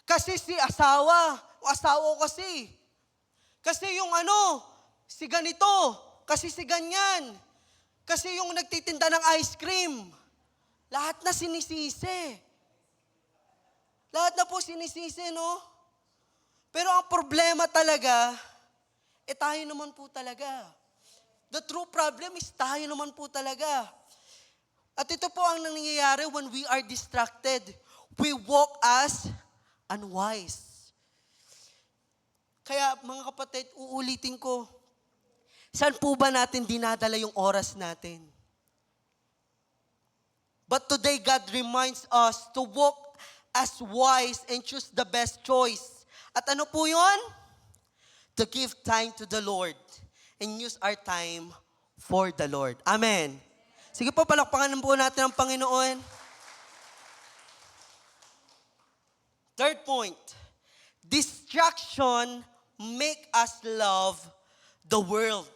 Kasi si asawa. O asawa ko kasi. Kasi yung si ganito. Kasi si ganyan. Kasi yung nagtitinda ng ice cream. Lahat na sinisisi. Lahat na po sinisisi, no? Pero ang problema talaga, tayo naman po talaga. The true problem is tayo naman po talaga. At ito po ang nangyayari when we are distracted. We walk as unwise. Kaya mga kapatid, uulitin ko, saan po ba natin dinadala yung oras natin? But today, God reminds us to walk as wise and choose the best choice. At ano po yun? To give time to the Lord and use our time for the Lord. Amen. Sige po, palakpakan po natin ang Panginoon. Third point, distraction make us love the world.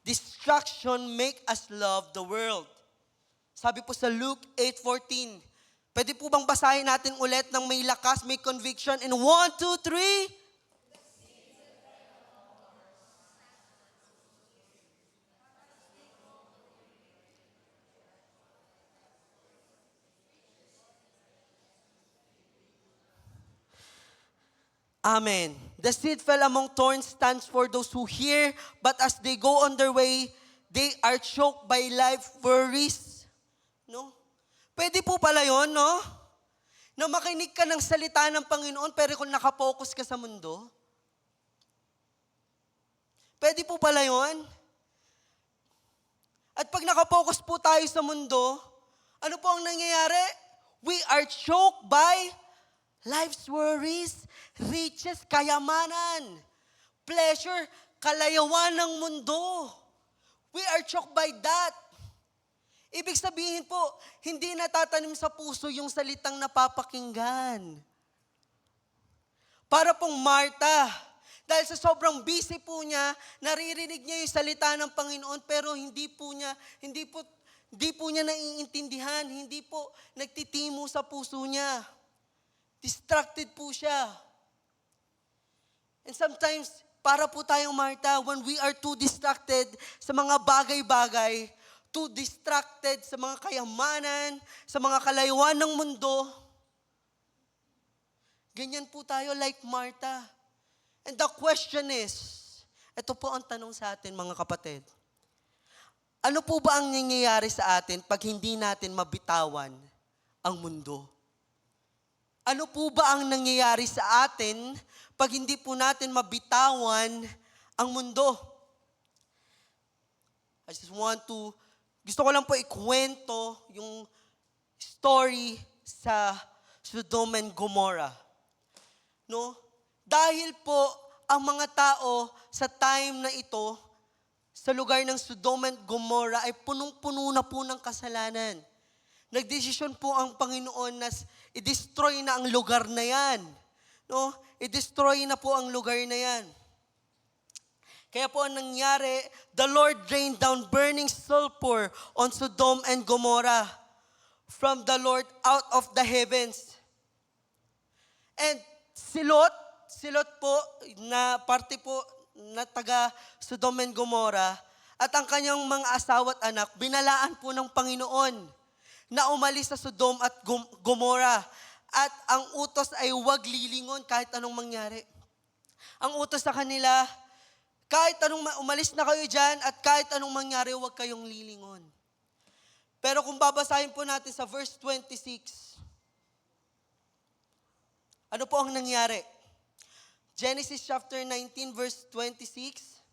Distraction make us love the world. Sabi po sa Luke 8:14. Pwede po bang basahin natin ulit ng may lakas, may conviction in 1, 2, 3? Amen. The seed fell among thorns stands for those who hear, but as they go on their way, they are choked by life worries. No? Pwede po pala yun, no? Na makinig ka ng salita ng Panginoon, pero kung nakapokus ka sa mundo. Pwede po pala yun. At pag nakapokus po tayo sa mundo, ano po ang nangyayari? We are choked by life's worries, riches, kayamanan, pleasure, kalayawan ng mundo. We are choked by that. Ibig sabihin po, hindi natatanim sa puso yung salitang napapakinggan. Para pong Marta, dahil sa sobrang busy po niya, naririnig niya yung salita ng Panginoon, pero hindi po niya naiintindihan, hindi po nagtitimo sa puso niya. Distracted po siya. And sometimes, para po tayong Marta, when we are too distracted sa mga bagay-bagay, too distracted sa mga kayamanan, sa mga kalayuan ng mundo, ganyan po tayo like Marta. And the question is, ito po ang tanong sa atin mga kapatid. Ano po ba ang nangyayari sa atin pag hindi natin mabitawan ang mundo? Ano po ba ang nangyayari sa atin pag hindi po natin mabitawan ang mundo? Gusto ko lang po ikwento yung story sa Sodom and Gomorrah. No? Dahil po ang mga tao sa time na ito, sa lugar ng Sodom and Gomorrah ay punong-puno na po ng kasalanan. Nagdesisyon po ang Panginoon na i-destroy na ang lugar na yan. No? I-destroy na po ang lugar na yan. Kaya po ang nangyari, the Lord rained down burning sulfur on Sodom and Gomorrah from the Lord out of the heavens. And Silot po, na parte po na taga Sodom and Gomorrah, at ang kanyang mga asawa at anak, binalaan po ng Panginoon na umalis sa Sodom at Gomorrah. At ang utos ay huwag lilingon kahit anong mangyari. Ang utos sa kanila, kahit anong umalis na kayo dyan at kahit anong mangyari, huwag kayong lilingon. Pero kung babasahin po natin sa verse 26, ano po ang nangyari? Genesis chapter 19 verse 26.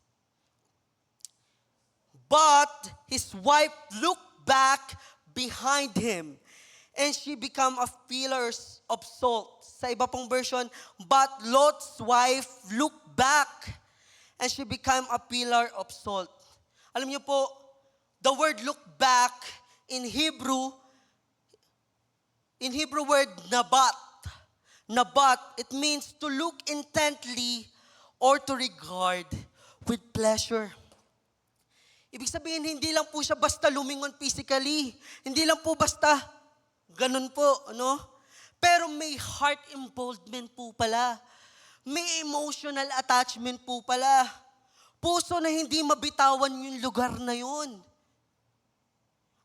But his wife looked back behind him and she became a pillar of salt. Sa iba pong version, but Lot's wife looked back and she became a pillar of salt. Alam niyo po, the word look back in Hebrew word nabat, it means to look intently or to regard with pleasure. Ibig sabihin, hindi lang po siya basta lumingon physically. Hindi lang po basta ganun po, no? Pero may heart involvement po pala. May emotional attachment po pala. Puso na hindi mabitawan yung lugar na yun.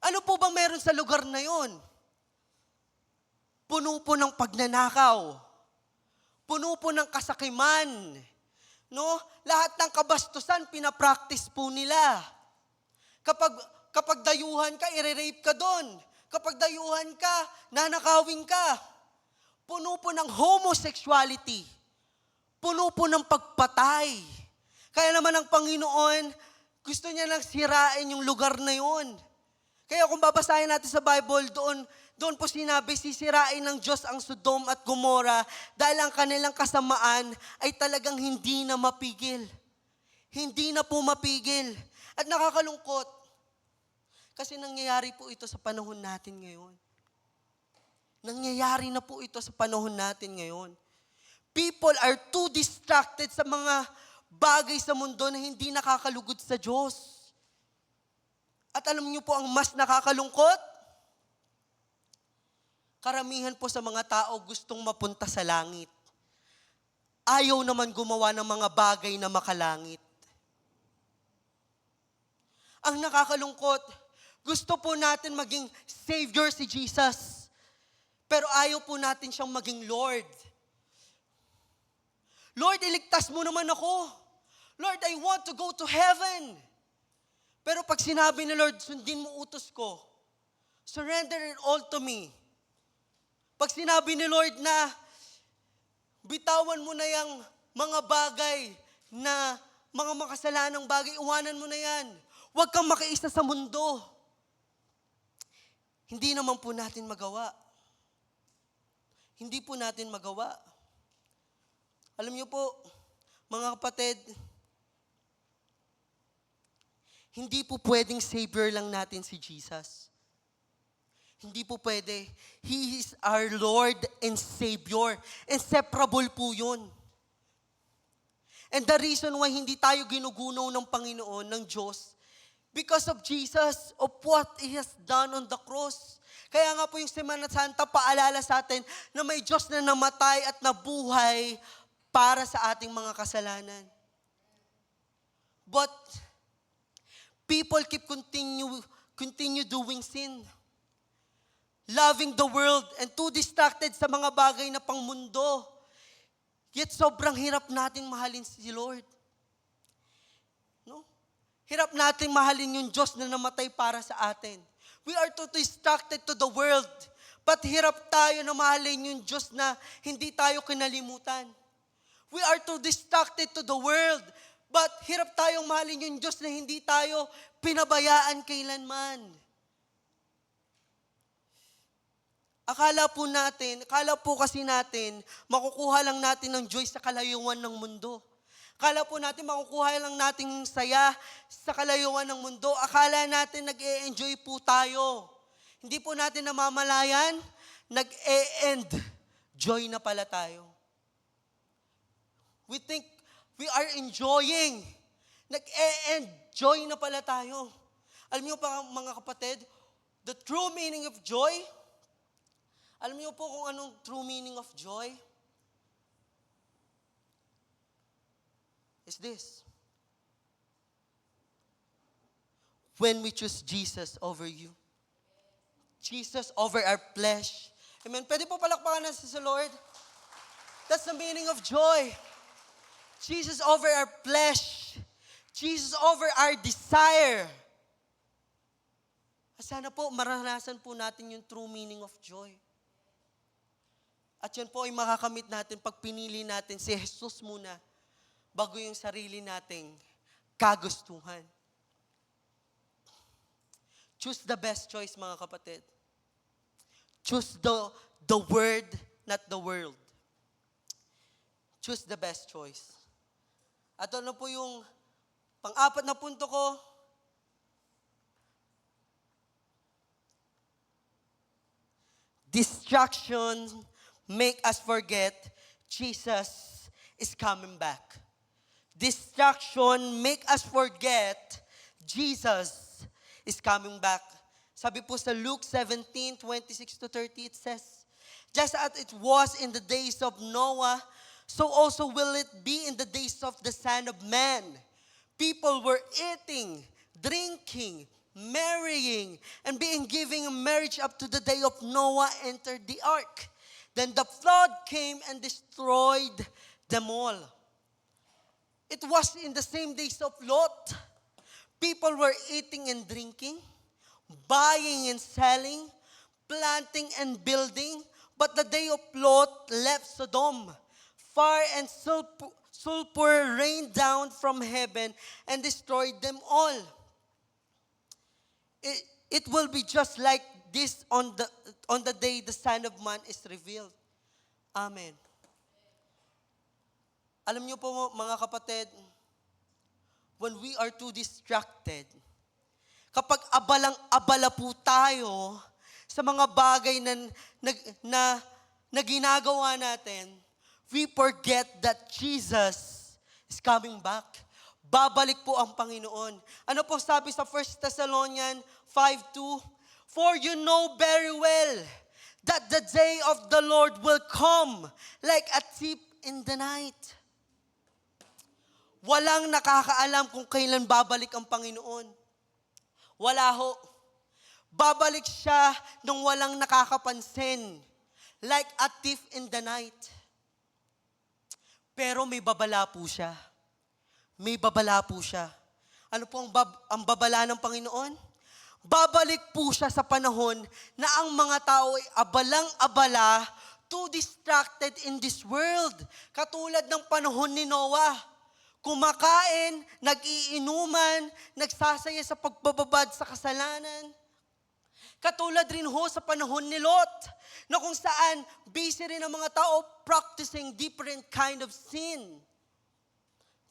Ano po bang meron sa lugar na yun? Puno po ng pagnanakaw. Puno po ng kasakiman. No? Lahat ng kabastusan, pinapractice po nila. Kapag dayuhan ka, ire-rape ka doon. Kapag dayuhan ka, nanakawin ka. Puno po ng homosexuality. Puno po ng pagpatay. Kaya naman ang Panginoon, gusto niya nang sirain yung lugar na yun. Kaya kung babasahin natin sa Bible, doon po sinabi, sisirain ng Diyos ang Sodom at Gomorrah dahil ang kanilang kasamaan ay talagang hindi na mapigil. Hindi na po mapigil. At nakakalungkot, kasi nangyayari po ito sa panahon natin ngayon. Nangyayari na po ito sa panahon natin ngayon. People are too distracted sa mga bagay sa mundo na hindi nakakalugod sa Diyos. At alam niyo po ang mas nakakalungkot? Karamihan po sa mga tao gustong mapunta sa langit. Ayaw naman gumawa ng mga bagay na makalangit. Ang nakakalungkot, gusto po natin maging Savior si Jesus. Pero ayaw po natin siyang maging Lord. Lord, iligtas mo naman ako. Lord, I want to go to heaven. Pero pag sinabi ni Lord, sundin mo utos ko. Surrender it all to me. Pag sinabi ni Lord na bitawan mo na yung mga bagay na mga makasalanang bagay, iwanan mo na yan. Huwag kang makiisa sa mundo. Hindi naman po natin magawa. Hindi po natin magawa. Alam niyo po, mga kapatid, hindi po pwedeng Savior lang natin si Jesus. Hindi po pwede. He is our Lord and Savior. Inseparable po yun. And the reason why hindi tayo ginugunaw ng Panginoon, ng Diyos, because of Jesus, of what He has done on the cross. Kaya nga po yung Semana Santa, paalala sa atin na may Diyos na namatay at nabuhay para sa ating mga kasalanan. But people keep continue doing sin. Loving the world and too distracted sa mga bagay na pangmundo. Yet sobrang hirap nating mahalin si Lord. No? Hirap nating mahalin yung Diyos na namatay para sa atin. We are too distracted to the world. But hirap tayo na mahalin yung Diyos na hindi tayo kinalimutan. We are too distracted to the world. But hirap tayong mahalin yung Diyos na hindi tayo pinabayaan kailanman. akala po kasi natin, makukuha lang natin ng joy sa kalayuan ng mundo. Akala po natin makukuha lang natin ng saya sa kalayuan ng mundo. Akala natin nag-e-enjoy po tayo. Hindi po natin namamalayan, nag-e-end joy na pala tayo. We think we are enjoying. Nag-e-end joy na pala tayo. Alam niyo pa mga kapatid, the true meaning of joy, alam niyo po kung anong true meaning of joy? Is this. When we choose Jesus over you. Jesus over our flesh. Amen. Pwede po palakpakan natin sa Lord. That's the meaning of joy. Jesus over our flesh. Jesus over our desire. Sana po maranasan po natin yung true meaning of joy. At yan po ay makakamit natin pag pinili natin si Jesus muna bago yung sarili nating kagustuhan. Choose the best choice, mga kapatid. Choose the word, not the world. Choose the best choice. At ano po yung pang-apat na punto ko? Distractions make us forget Jesus is coming back. Distraction make us forget Jesus is coming back. Sabi po sa Luke 17:26-30, it says, just as it was in the days of Noah, so also will it be in the days of the Son of Man. People were eating, drinking, marrying, and being given in marriage up to the day of Noah entered the ark. Then the flood came and destroyed them all. It was in the same days of Lot. People were eating and drinking, buying and selling, planting and building. But the day of Lot left Sodom. Fire and sulfur rained down from heaven and destroyed them all. It will be just like this on the day the Son of Man is revealed. Amen. Alam niyo po mga kapatid, when we are too distracted, kapag abalang-abala po tayo sa mga bagay na ginagawa natin, we forget that Jesus is coming back. Babalik po ang Panginoon. Ano po sabi sa 1 Thessalonians 5:2? For you know very well that the day of the Lord will come like a thief in the night. Walang nakakaalam kung kailan babalik ang Panginoon. Wala ho. Babalik siya nung walang nakakapansin. Like a thief in the night. Pero may babala po siya. May babala po siya. Ano po ang babala ng Panginoon? Babalik po siya sa panahon na ang mga tao ay abalang-abala, too distracted in this world. Katulad ng panahon ni Noah. Kumakain, nag-iinuman, nagsasaya sa pagbababad sa kasalanan. Katulad rin ho sa panahon ni Lot, na kung saan busy rin ang mga tao practicing different kind of sin.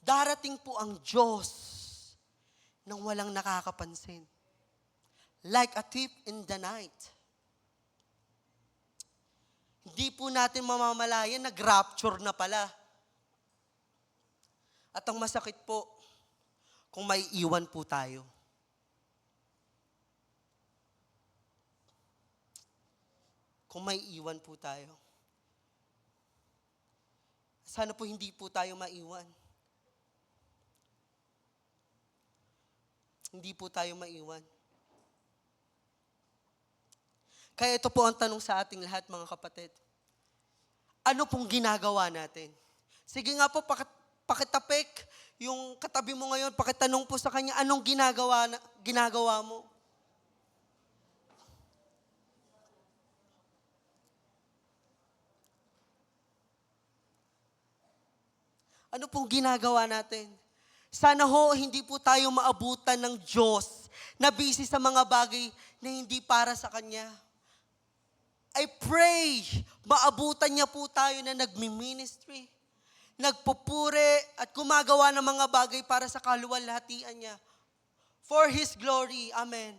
Darating po ang Diyos nang walang nakakapansin. Like a thief in the night. Hindi po natin mamamalayan, nag-rapture na pala. At ang masakit po, kung may iwan po tayo. Kung may iwan po tayo. Sana po hindi po tayo maiwan. Hindi po tayo maiwan. Kaya ito po ang tanong sa ating lahat, mga kapatid. Ano pong ginagawa natin? Sige nga po, pakitapik yung katabi mo ngayon, pakitanong po sa kanya, anong ginagawa mo? Ano pong ginagawa natin? Sana ho, hindi po tayo maabutan ng Diyos na busy sa mga bagay na hindi para sa Kanya. I pray, maabutan niya po tayo na nagmi-ministry, nagpupuri, at gumagawa ng mga bagay para sa kaluwalhatian niya. For His glory. Amen.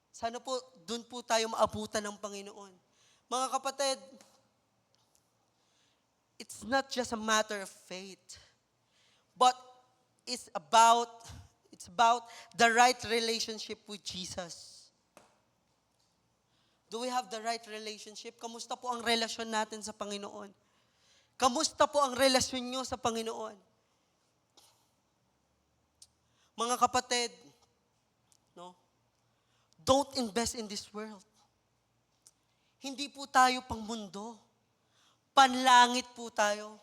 Sana po, dun po tayo maabutan ng Panginoon. Mga kapatid, it's not just a matter of faith, but it's about the right relationship with Jesus. Do we have the right relationship? Kamusta po ang relasyon natin sa Panginoon? Kamusta po ang relasyon nyo sa Panginoon? Mga kapatid, no? Don't invest in this world. Hindi po tayo pang mundo. Panlangit po tayo.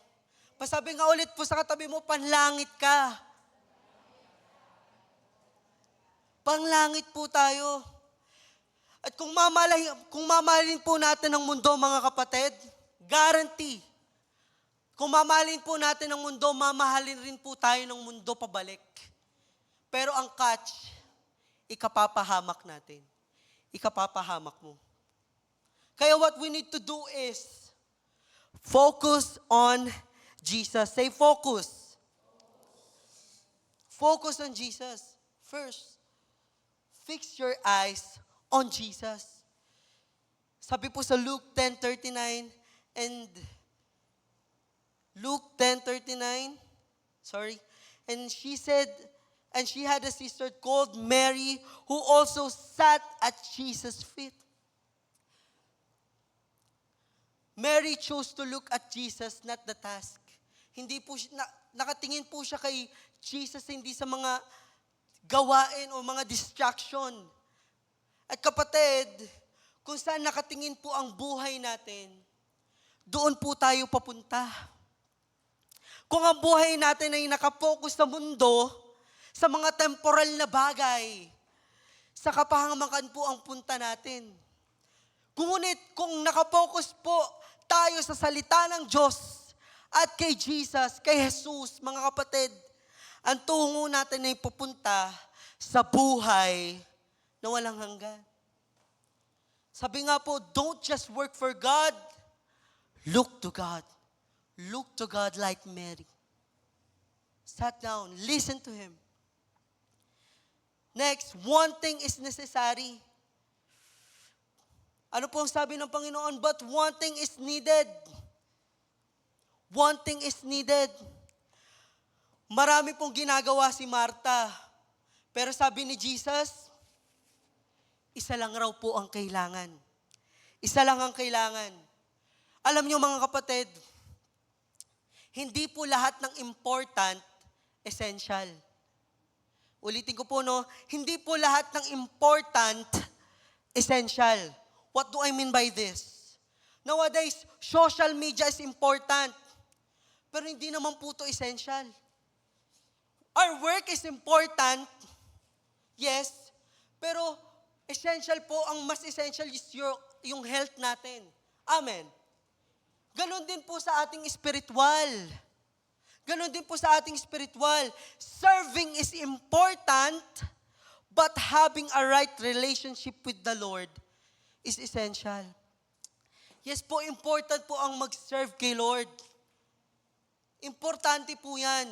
Pasabi nga ulit po sa katabi mo, panlangit ka. Panlangit po tayo. At kung mamahalin po natin ang mundo, mga kapatid, guarantee, kung mamahalin po natin ang mundo, mamahalin rin po tayo ng mundo pabalik. Pero ang catch, ikapapahamak natin. Ikapapahamak mo. Kaya what we need to do is focus on Jesus. Say focus. Focus on Jesus. First, fix your eyes on Jesus. Sabi po sa Luke 10:39 and Luke 10:39, and she said, and she had a sister called Mary who also sat at Jesus' feet. Mary chose to look at Jesus, not the task. Hindi po nakatingin po siya kay Jesus, hindi sa mga gawain o mga distraction. At kapatid, kung saan nakatingin po ang buhay natin, doon po tayo papunta. Kung ang buhay natin ay nakapokus sa mundo, sa mga temporal na bagay, sa kapahamakan po ang punta natin. Ngunit kung nakapokus po tayo sa salita ng Diyos at kay Jesus, kay Jesus, mga kapatid, ang tungo natin ay pupunta sa buhay na walang hanggan. Sabi nga po, don't just work for God, look to God. Look to God like Mary. Sat down, listen to Him. Next, one thing is necessary. Ano po ang sabi ng Panginoon? But one thing is needed. One thing is needed. Marami pong ginagawa si Martha. Pero sabi ni Jesus, isa lang raw po ang kailangan. Isa lang ang kailangan. Alam niyo mga kapatid, hindi po lahat ng important, essential. Ulitin ko po, no? Hindi po lahat ng important, essential. What do I mean by this? Nowadays, social media is important. Pero hindi naman po ito essential. Our work is important, yes, pero essential po, ang mas essential is yung health natin. Amen. Ganon din po sa ating spiritual. Ganon din po sa ating spiritual. Serving is important, but having a right relationship with the Lord is essential. Yes po, important po ang mag-serve kay Lord. Importante po yan.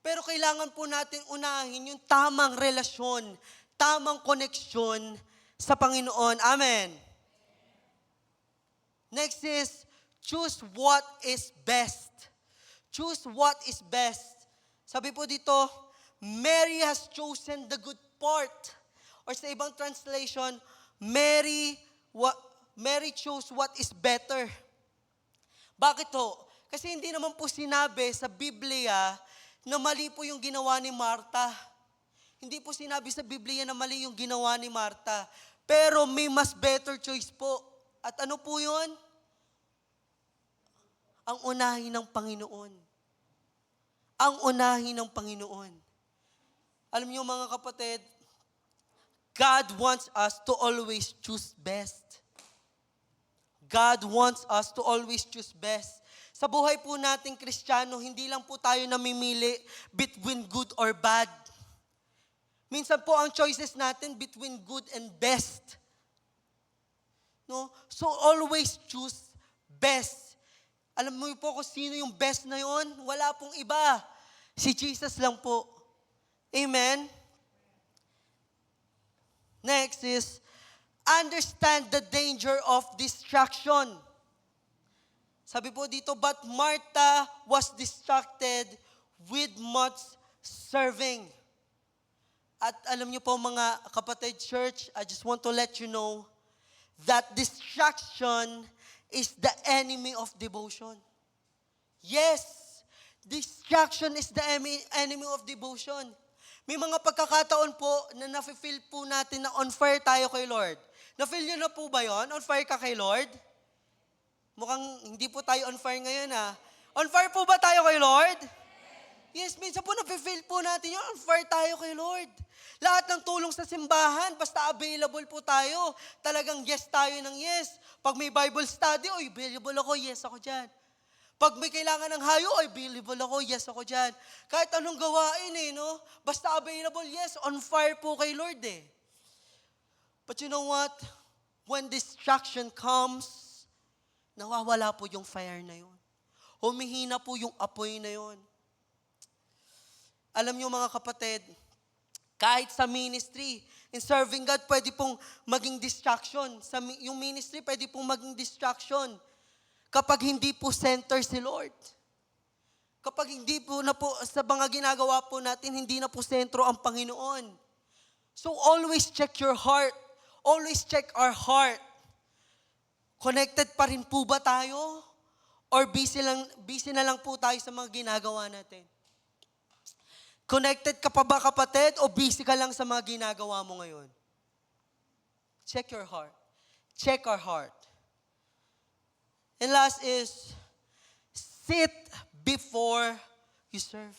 Pero kailangan po natin unahin yung tamang relasyon, tamang koneksyon sa Panginoon. Amen. Next is, choose what is best. Choose what is best. Sabi po dito, Mary has chosen the good part. Or sa ibang translation, Mary chose what is better. Bakit ho? Kasi hindi naman po sinabi sa Biblia na mali po yung ginawa ni Martha. Hindi po sinabi sa Biblia na mali yung ginawa ni Martha. Pero may mas better choice po. At ano po yun? Ang unahin ng Panginoon. Ang unahin ng Panginoon. Alam niyo mga kapatid, God wants us to always choose best. God wants us to always choose best. Sa buhay po nating Kristiyano, hindi lang po tayo namimili between good or bad. Minsan po ang choices natin between good and best. No? So always choose best. Alam mo po kung sino yung best na yon? Wala pong iba. Si Jesus lang po. Amen? Next is, understand the danger of distraction. Sabi po dito, but Martha was distracted with much serving. At alam niyo po mga kapatid church, I just want to let you know that distraction is the enemy of devotion. Yes, distraction is the enemy of devotion. May mga pagkakataon po na nafe-feel po natin na on fire tayo kay Lord. Na-feel nyo na po ba yon? On fire ka kay Lord? Mukhang hindi po tayo on fire ngayon ha. On fire po ba tayo kay Lord? Yes, minsan po nafe-feel po natin yun. On fire tayo kay Lord. Lahat ng tulong sa simbahan, basta available po tayo. Talagang yes tayo ng yes. Pag may Bible study, oy, available ako, yes ako dyan. Pag may kailangan ng hayo, oy, available ako, yes ako dyan. Kahit anong gawain no? Basta available, yes, on fire po kay Lord But you know what? When distraction comes, nawawala po yung fire na yun. Humihina po yung apoy na yun. Alam niyo mga kapatid, kahit sa ministry, in serving God, pwede pong maging distraction. Yung ministry, pwede pong maging distraction. Kapag hindi po center si Lord. Kapag hindi po na po, sa mga ginagawa po natin, hindi na po sentro ang Panginoon. So always check your heart. Always check our heart. Connected pa rin po ba tayo? Or busy na lang po tayo sa mga ginagawa natin? Connected ka pa ba kapatid? O busy ka lang sa mga ginagawa mo ngayon? Check your heart. Check our heart. And last is, sit before you serve.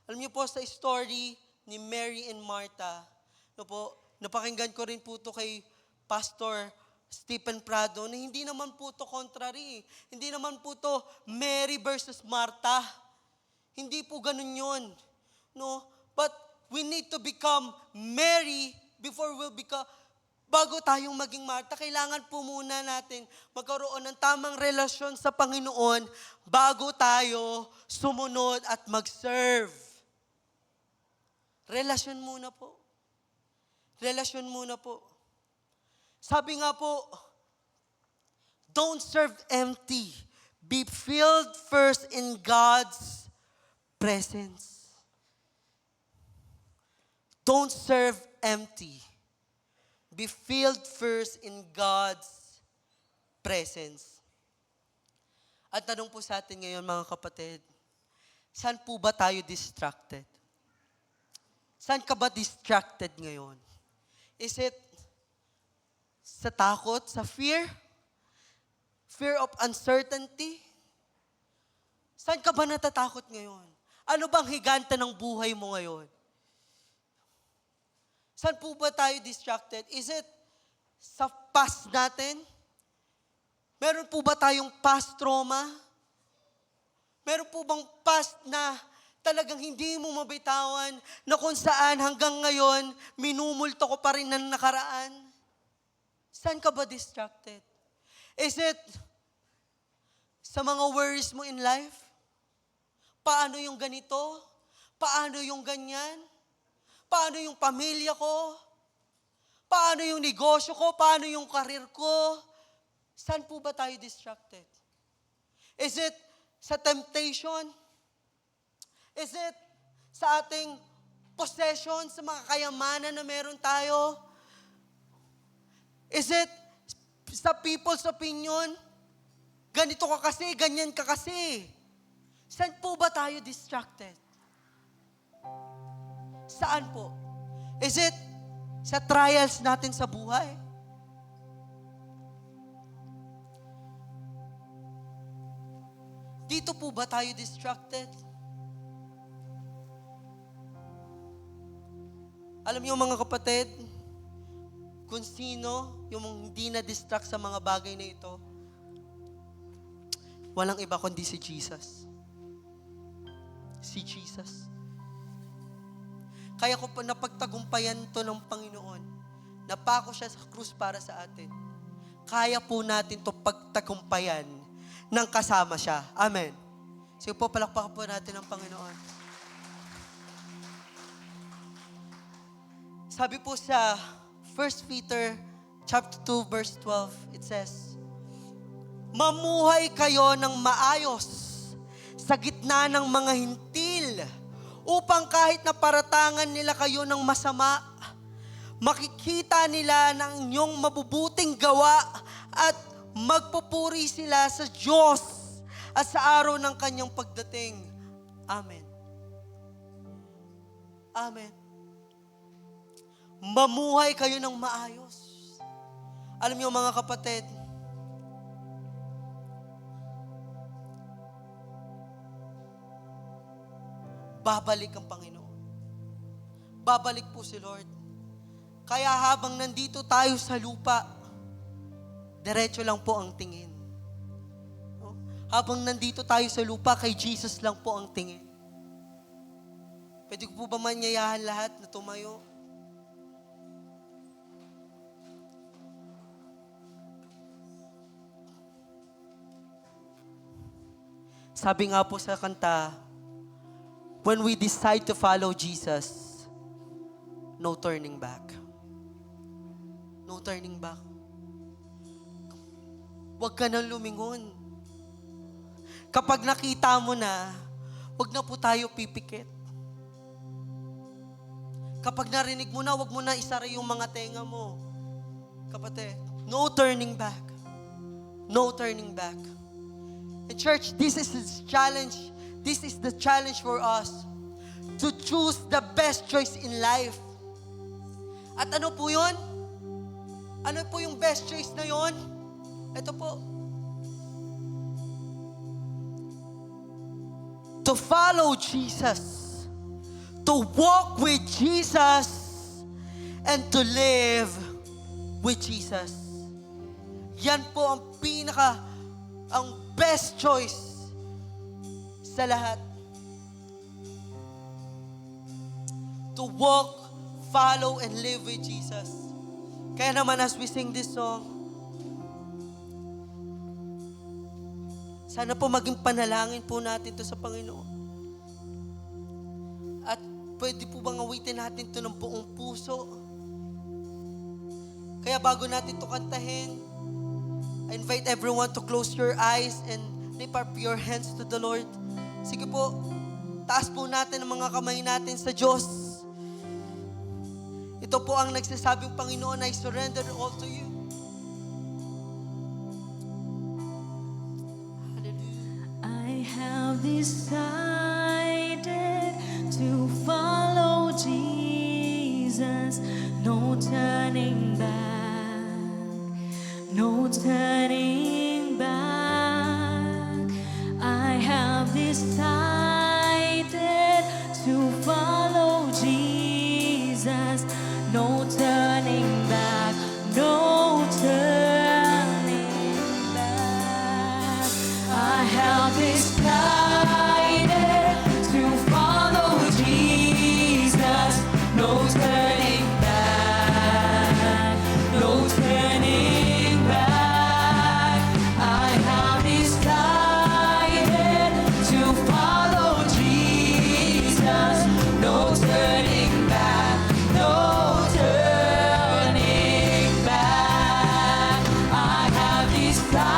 Alam niyo po sa story ni Mary and Martha, napakinggan ko rin po ito kay Pastor Stephen Prado, na hindi naman po ito contrary. Hindi naman po ito Mary versus Martha. Hindi po ganun yun. No? But we need to become Mary before we'll become, bago tayong maging Martha, kailangan po muna natin magkaroon ng tamang relasyon sa Panginoon bago tayo sumunod at mag-serve. Relasyon muna po. Relasyon muna po. Sabi nga po, don't serve empty. Be filled first in God's presence. Don't serve empty. Be filled first in God's presence. At tanong po sa atin ngayon mga kapatid, saan po ba tayo distracted? Saan ka ba distracted ngayon? Is it sa takot, sa fear? Fear of uncertainty? Saan ka ba natatakot ngayon? Ano bang higante ng buhay mo ngayon? Saan po ba tayo distracted? Is it sa past natin? Meron po ba tayong past trauma? Meron po bang past na talagang hindi mo mabitawan na kung saan hanggang ngayon minumulto ko pa rin ng nakaraan? Saan ka ba distracted? Is it sa mga worries mo in life? Paano yung ganito? Paano yung ganyan? Paano yung pamilya ko? Paano yung negosyo ko? Paano yung karir ko? Saan po ba tayo distracted? Is it sa temptation? Is it sa ating possession, sa mga kayamanan na meron tayo? Is it sa people's opinion? Ganito ka kasi, ganyan ka kasi. Saan po ba tayo distracted? Saan po? Is it sa trials natin sa buhay? Dito po ba tayo distracted? Alam niyo mga kapatid, kung sino yung hindi na-distract sa mga bagay na ito, walang iba kundi si Jesus. Si Jesus. Kaya ko napagtagumpayan to ng Panginoon. Napako siya sa krus para sa atin. kaya po natin to pagtagumpayan ng kasama siya. Amen. Sige po, palakpakan po natin ang Panginoon. Sabi po sa 1 Peter chapter 2 verse 12, it says, mamuhay kayo ng maayos sa gitna ng mga hintil upang kahit na paratangan nila kayo ng masama, makikita nila ng inyong mabubuting gawa at magpupuri sila sa Diyos at sa araw ng kanyang pagdating. Amen. Amen. Mamuhay kayo ng maayos. Alam niyo mga kapatid, babalik ang Panginoon. Babalik po si Lord. Kaya habang nandito tayo sa lupa, diretso lang po ang tingin. No? Habang nandito tayo sa lupa, kay Jesus lang po ang tingin. Pwede ko po ba manyayahan lahat na tumayo? Sabi nga po sa kanta, when we decide to follow Jesus, no turning back. No turning back. Huwag ka nang lumingon. Kapag nakita mo na, huwag na po tayo pipikit. Kapag narinig mo na, huwag mo na isara yung mga tenga mo. Kapatid, no turning back. No turning back. And church, this is the challenge. This is the challenge for us to choose the best choice in life. At ano po yun? Ano po yung best choice na yun? Ito po. To follow Jesus. To walk with Jesus. And to live with Jesus. Yan po ang ang best choice sa lahat. To walk, follow, and live with Jesus. Kaya naman as we sing this song, sana po maging panalangin po natin to sa Panginoon. At pwede po bang awitin natin to ng buong puso? Kaya bago natin to kantahin, I invite everyone to close your eyes and lift up your hands to the Lord. Sige po, taas po natin ang mga kamay natin sa Diyos. Ito po ang nagsasabing, Panginoon, I surrender all to you. Hallelujah. I have decided to follow Jesus. No turning back. No turning back. I have decided to follow Jesus. No turning back. No turning back. I have decided to follow Jesus. No turning back. No turning back. I have decided to follow Jesus. No turning back. No turning back. I have decided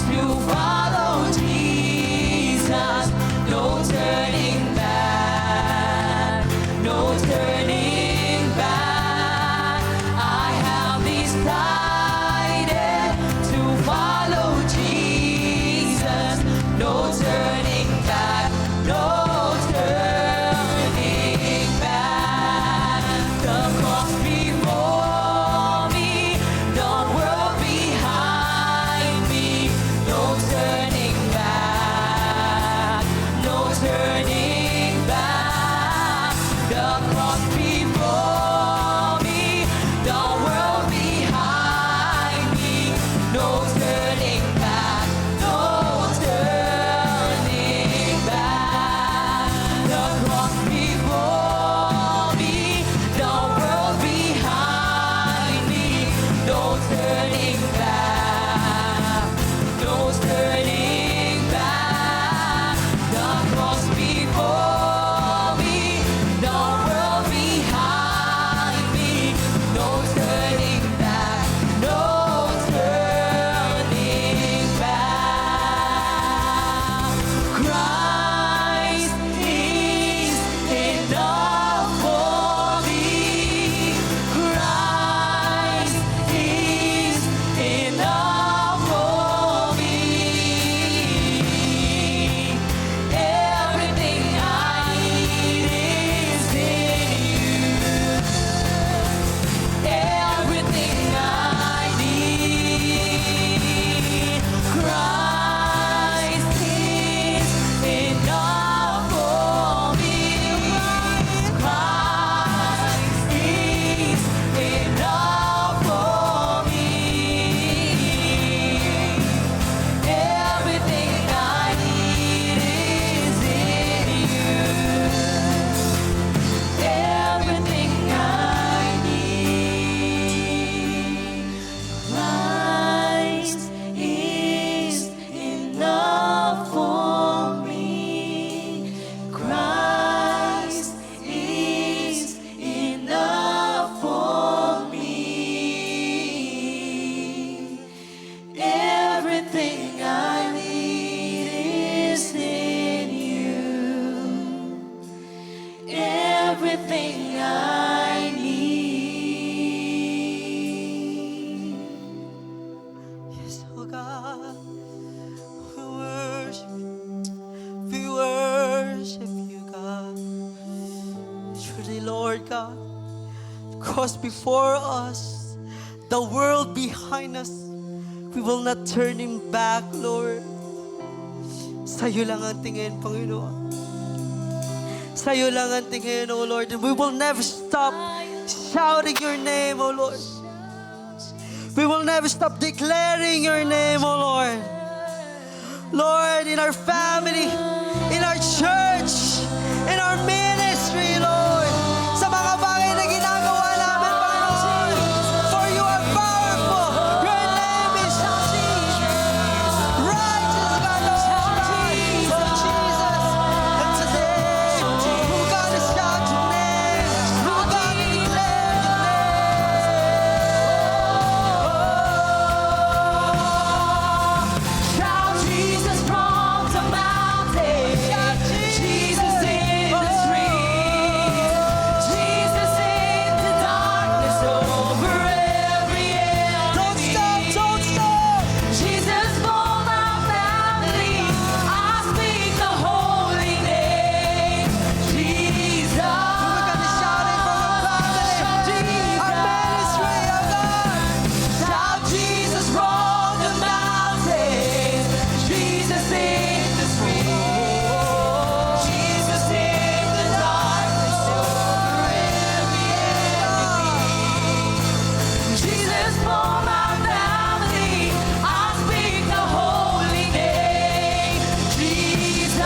to follow Jesus. No turning back. No turning back. I have decided to follow Jesus. No turning back. No turning back. The cross before me, the world behind me. No turning back. No turning back. The cross I need. Yes, oh God, we worship you, God. Truly, Lord God, cross before us, the world behind us, we will not turn him back, Lord. Sa'yo lang ang tingin, Panginoon. Sa'yo lang ang tingin, O Lord. And we will never stop shouting your name, O Lord. We will never stop declaring your name, O Lord. Lord, in our family, in our church, in our ministry, Lord. Sa mga bagay na ginagawa namin, Panginoon. For you are powerful. Your name is righteous, God, oh God. Oh, Jesus. And today, we're gonna shout your name. We're gonna declare your Shout Jesus from the mountain. Shout Jesus. Jesus in the streets. Jesus in the darkness over every enemy. Don't stop, don't stop. Jesus for my family. I speak the holy name. Jesus. We're gonna shout it from our family, our ministry, oh God. Shout Jesus from the mountains, Jesus in the streets, Jesus in the darkness over every enemy. Jesus for my family, I speak the holy name, Jesus.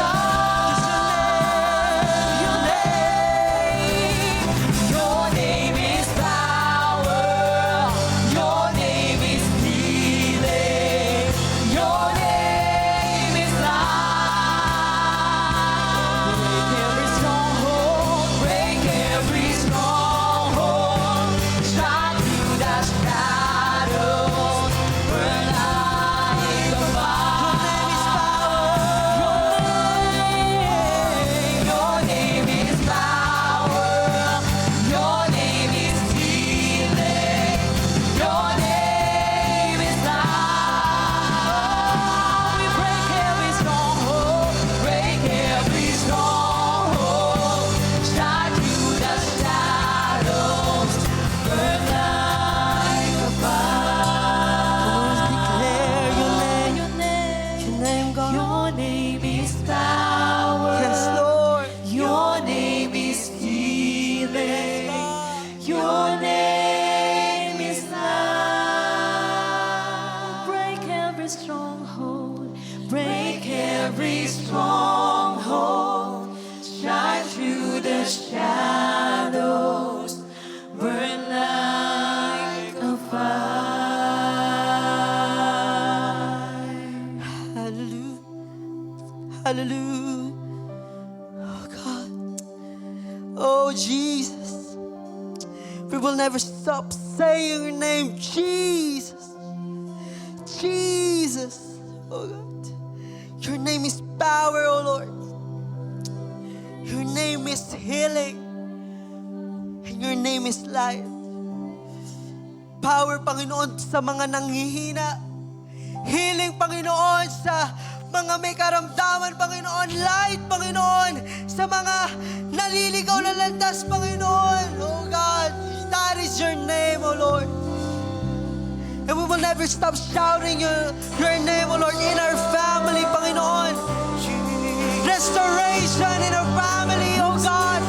Your name is power. Your name is healing. Your name is life. Break every stronghold. Shine through the shadows. Burn like a Your name is power. Your name is healing. Your name is life. We break every stronghold. Break every stronghold. Shine through the shadows. Burn like a fire. Declare your name, Your name. your name, God. Your name is power. Yes, Lord. Your name is healing. Your name is life. Break every stronghold. Break every stronghold. Shine through the shadows. Burn like a fire. Hallelujah. Hallelujah. Oh God. Oh Jesus. We will never stop saying your name, Jesus. Jesus. Oh God. Your name is power, oh Lord. Your name is healing. And your name is life. Power, Panginoon, sa mga nanghihina. Healing, Panginoon, sa mga may karamdaman, Panginoon. Light, Panginoon, sa mga naliligaw na landas, Panginoon. Oh God, that is your name, oh Lord. And we will never stop shouting your name, oh Lord, in our family, Panginoon. Restoration in our family, oh God.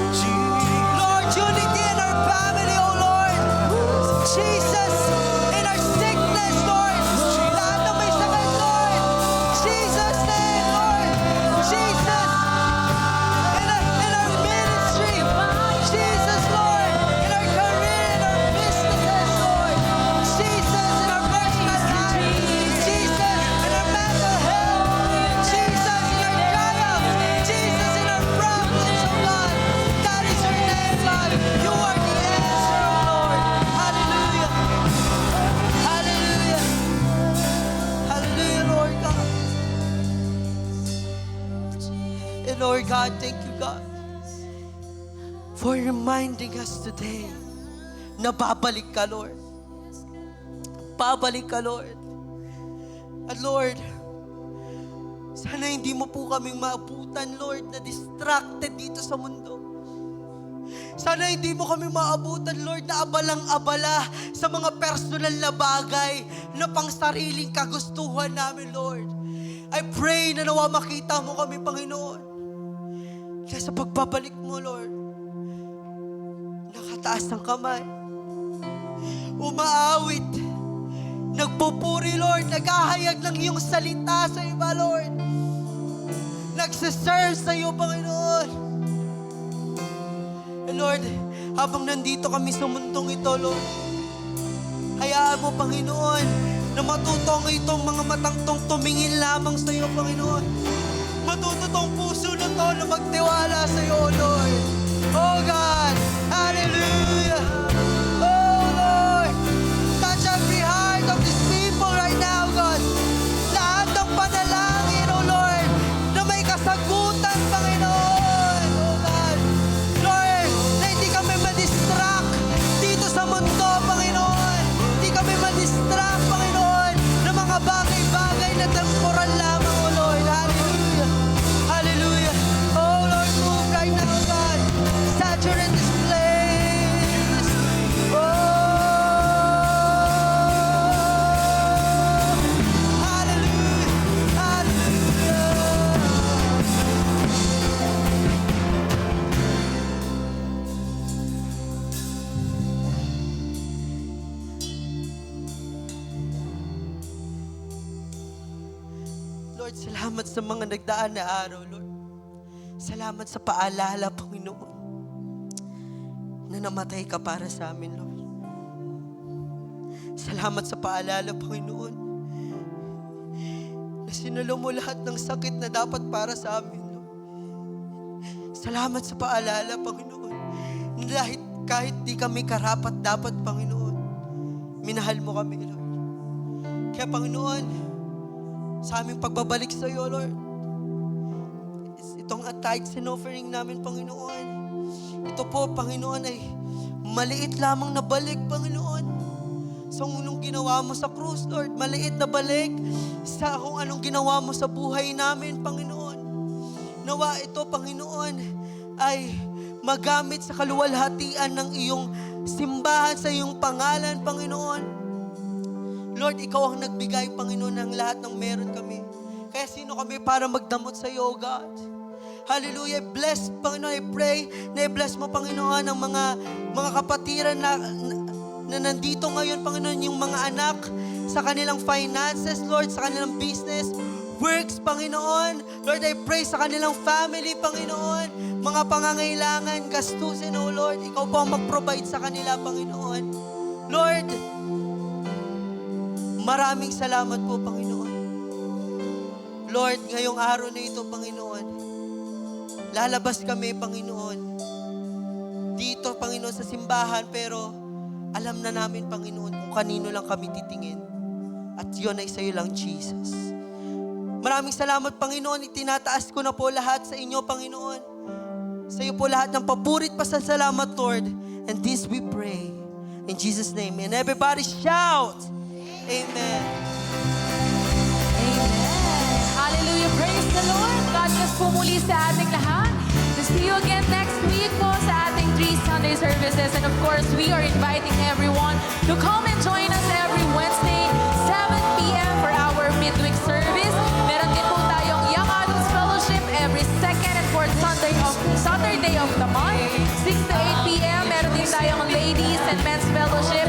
Lord, unity in our family, oh Lord. Jesus, in our sickness, Lord. Lahat ng may sakit, Lord. Jesus' name, Lord. Jesus. In our ministry. Jesus, Lord. In our career, in our businesses, Lord. Jesus, in our personal life. Jesus, in our mental health. Jesus, in our triumph. Jesus, in our problems, oh God. That is your name, God. You are the answer, oh Lord. Hallelujah. Hallelujah. Hallelujah, Lord God. And Lord God, thank you, God, for reminding reminding us today na babalik ka, Lord. Babalik ka, Lord. At Lord, sana hindi mo po kaming maabutan, Lord, na distracted dito sa mundo. Sana hindi mo kami maabutan, Lord, na abalang-abala sa mga personal na bagay na pang sariling kagustuhan namin, Lord. I pray na nawa makita mo kami, Panginoon. Kaya sa pagbabalik mo, Lord, nakataas ng kamay, umaawit, nagpupuri, Lord, naghahayag ng iyong salita sa iba, Lord. Nagsiserve sa iyo, Panginoon. And Lord, habang nandito kami sa mundong ito, Lord, hayaan mo, Panginoon, na matuto ang itong mga matang tong tumingin lamang sa iyo, Panginoon. Matuto tong puso na to na magtiwala sa iyo, Lord. Oh God, hallelujah. Oh Lord, touch every heart of these people right now, God. Lahat ng panalangin, oh Lord, na may kasagutan, Panginoon. Oh God, Lord, na hindi kami madistract dito sa mundo, Panginoon. Hindi kami madistract, Panginoon, ng mga bagay-bagay na temporal lamang, oh Lord. Hallelujah. Hallelujah. Oh Lord, move right now, God. Saturate this place. Oh, hallelujah. Hallelujah. Lord, salamat sa mga nagdaan na araw, Lord. Salamat sa paalala, Panginoon, na namatay ka para sa amin, Lord. Salamat sa paalala, Panginoon, na sinalo mo lahat ng sakit na dapat para sa amin, Lord. Salamat sa paalala, Panginoon, na kahit di kami karapat dapat, Panginoon, minahal mo kami, Lord. Kaya, Panginoon, sa aming pagbabalik sa iyo, Lord, itong tithes and offering namin, Panginoon, ito po, Panginoon, ay maliit lamang na balik, Panginoon, sa unong ginawa mo sa krus, Lord. Maliit na balik sa kung anong ginawa mo sa buhay namin, Panginoon. Nawa ito, Panginoon, ay magamit sa kaluwalhatian ng iyong simbahan sa iyong pangalan, Panginoon. Lord, ikaw ang nagbigay, Panginoon, ng lahat ng meron kami. Kaya sino kami para magdamot sa iyo, God? Hallelujah. Bless, Panginoon, I pray na i-bless mo, Panginoon, ang mga kapatiran na nandito ngayon, Panginoon, yung mga anak sa kanilang finances, Lord, sa kanilang business, works, Panginoon. Lord, I pray sa kanilang family, Panginoon, mga pangangailangan, gastusin, oh Lord, ikaw po ang mag-provide sa kanila, Panginoon. Lord, maraming salamat po, Panginoon. Lord, ngayong araw na ito, Panginoon, lalabas kami, Panginoon, dito, Panginoon, sa simbahan, pero alam na namin, Panginoon, kung kanino lang kami titingin. At yun ay sa'yo lang, Jesus. Maraming salamat, Panginoon. Itinataas ko na po lahat sa inyo, Panginoon. Sa iyo po lahat ng paburit pasasalamat, Lord. And this we pray. In Jesus' name. And everybody shout, Amen. Amen. Hallelujah. Praise the Lord. God bless po muli sa ating lahat. To see you again next week po sa ating 3 Sunday services. And of course, we are inviting everyone to come and join us every Wednesday, 7 p.m. for our midweek service. Meron din po tayong Young Adults Fellowship every second and fourth Saturday of the month, 6 to 8 p.m. Meron din tayong Ladies and Men's Fellowship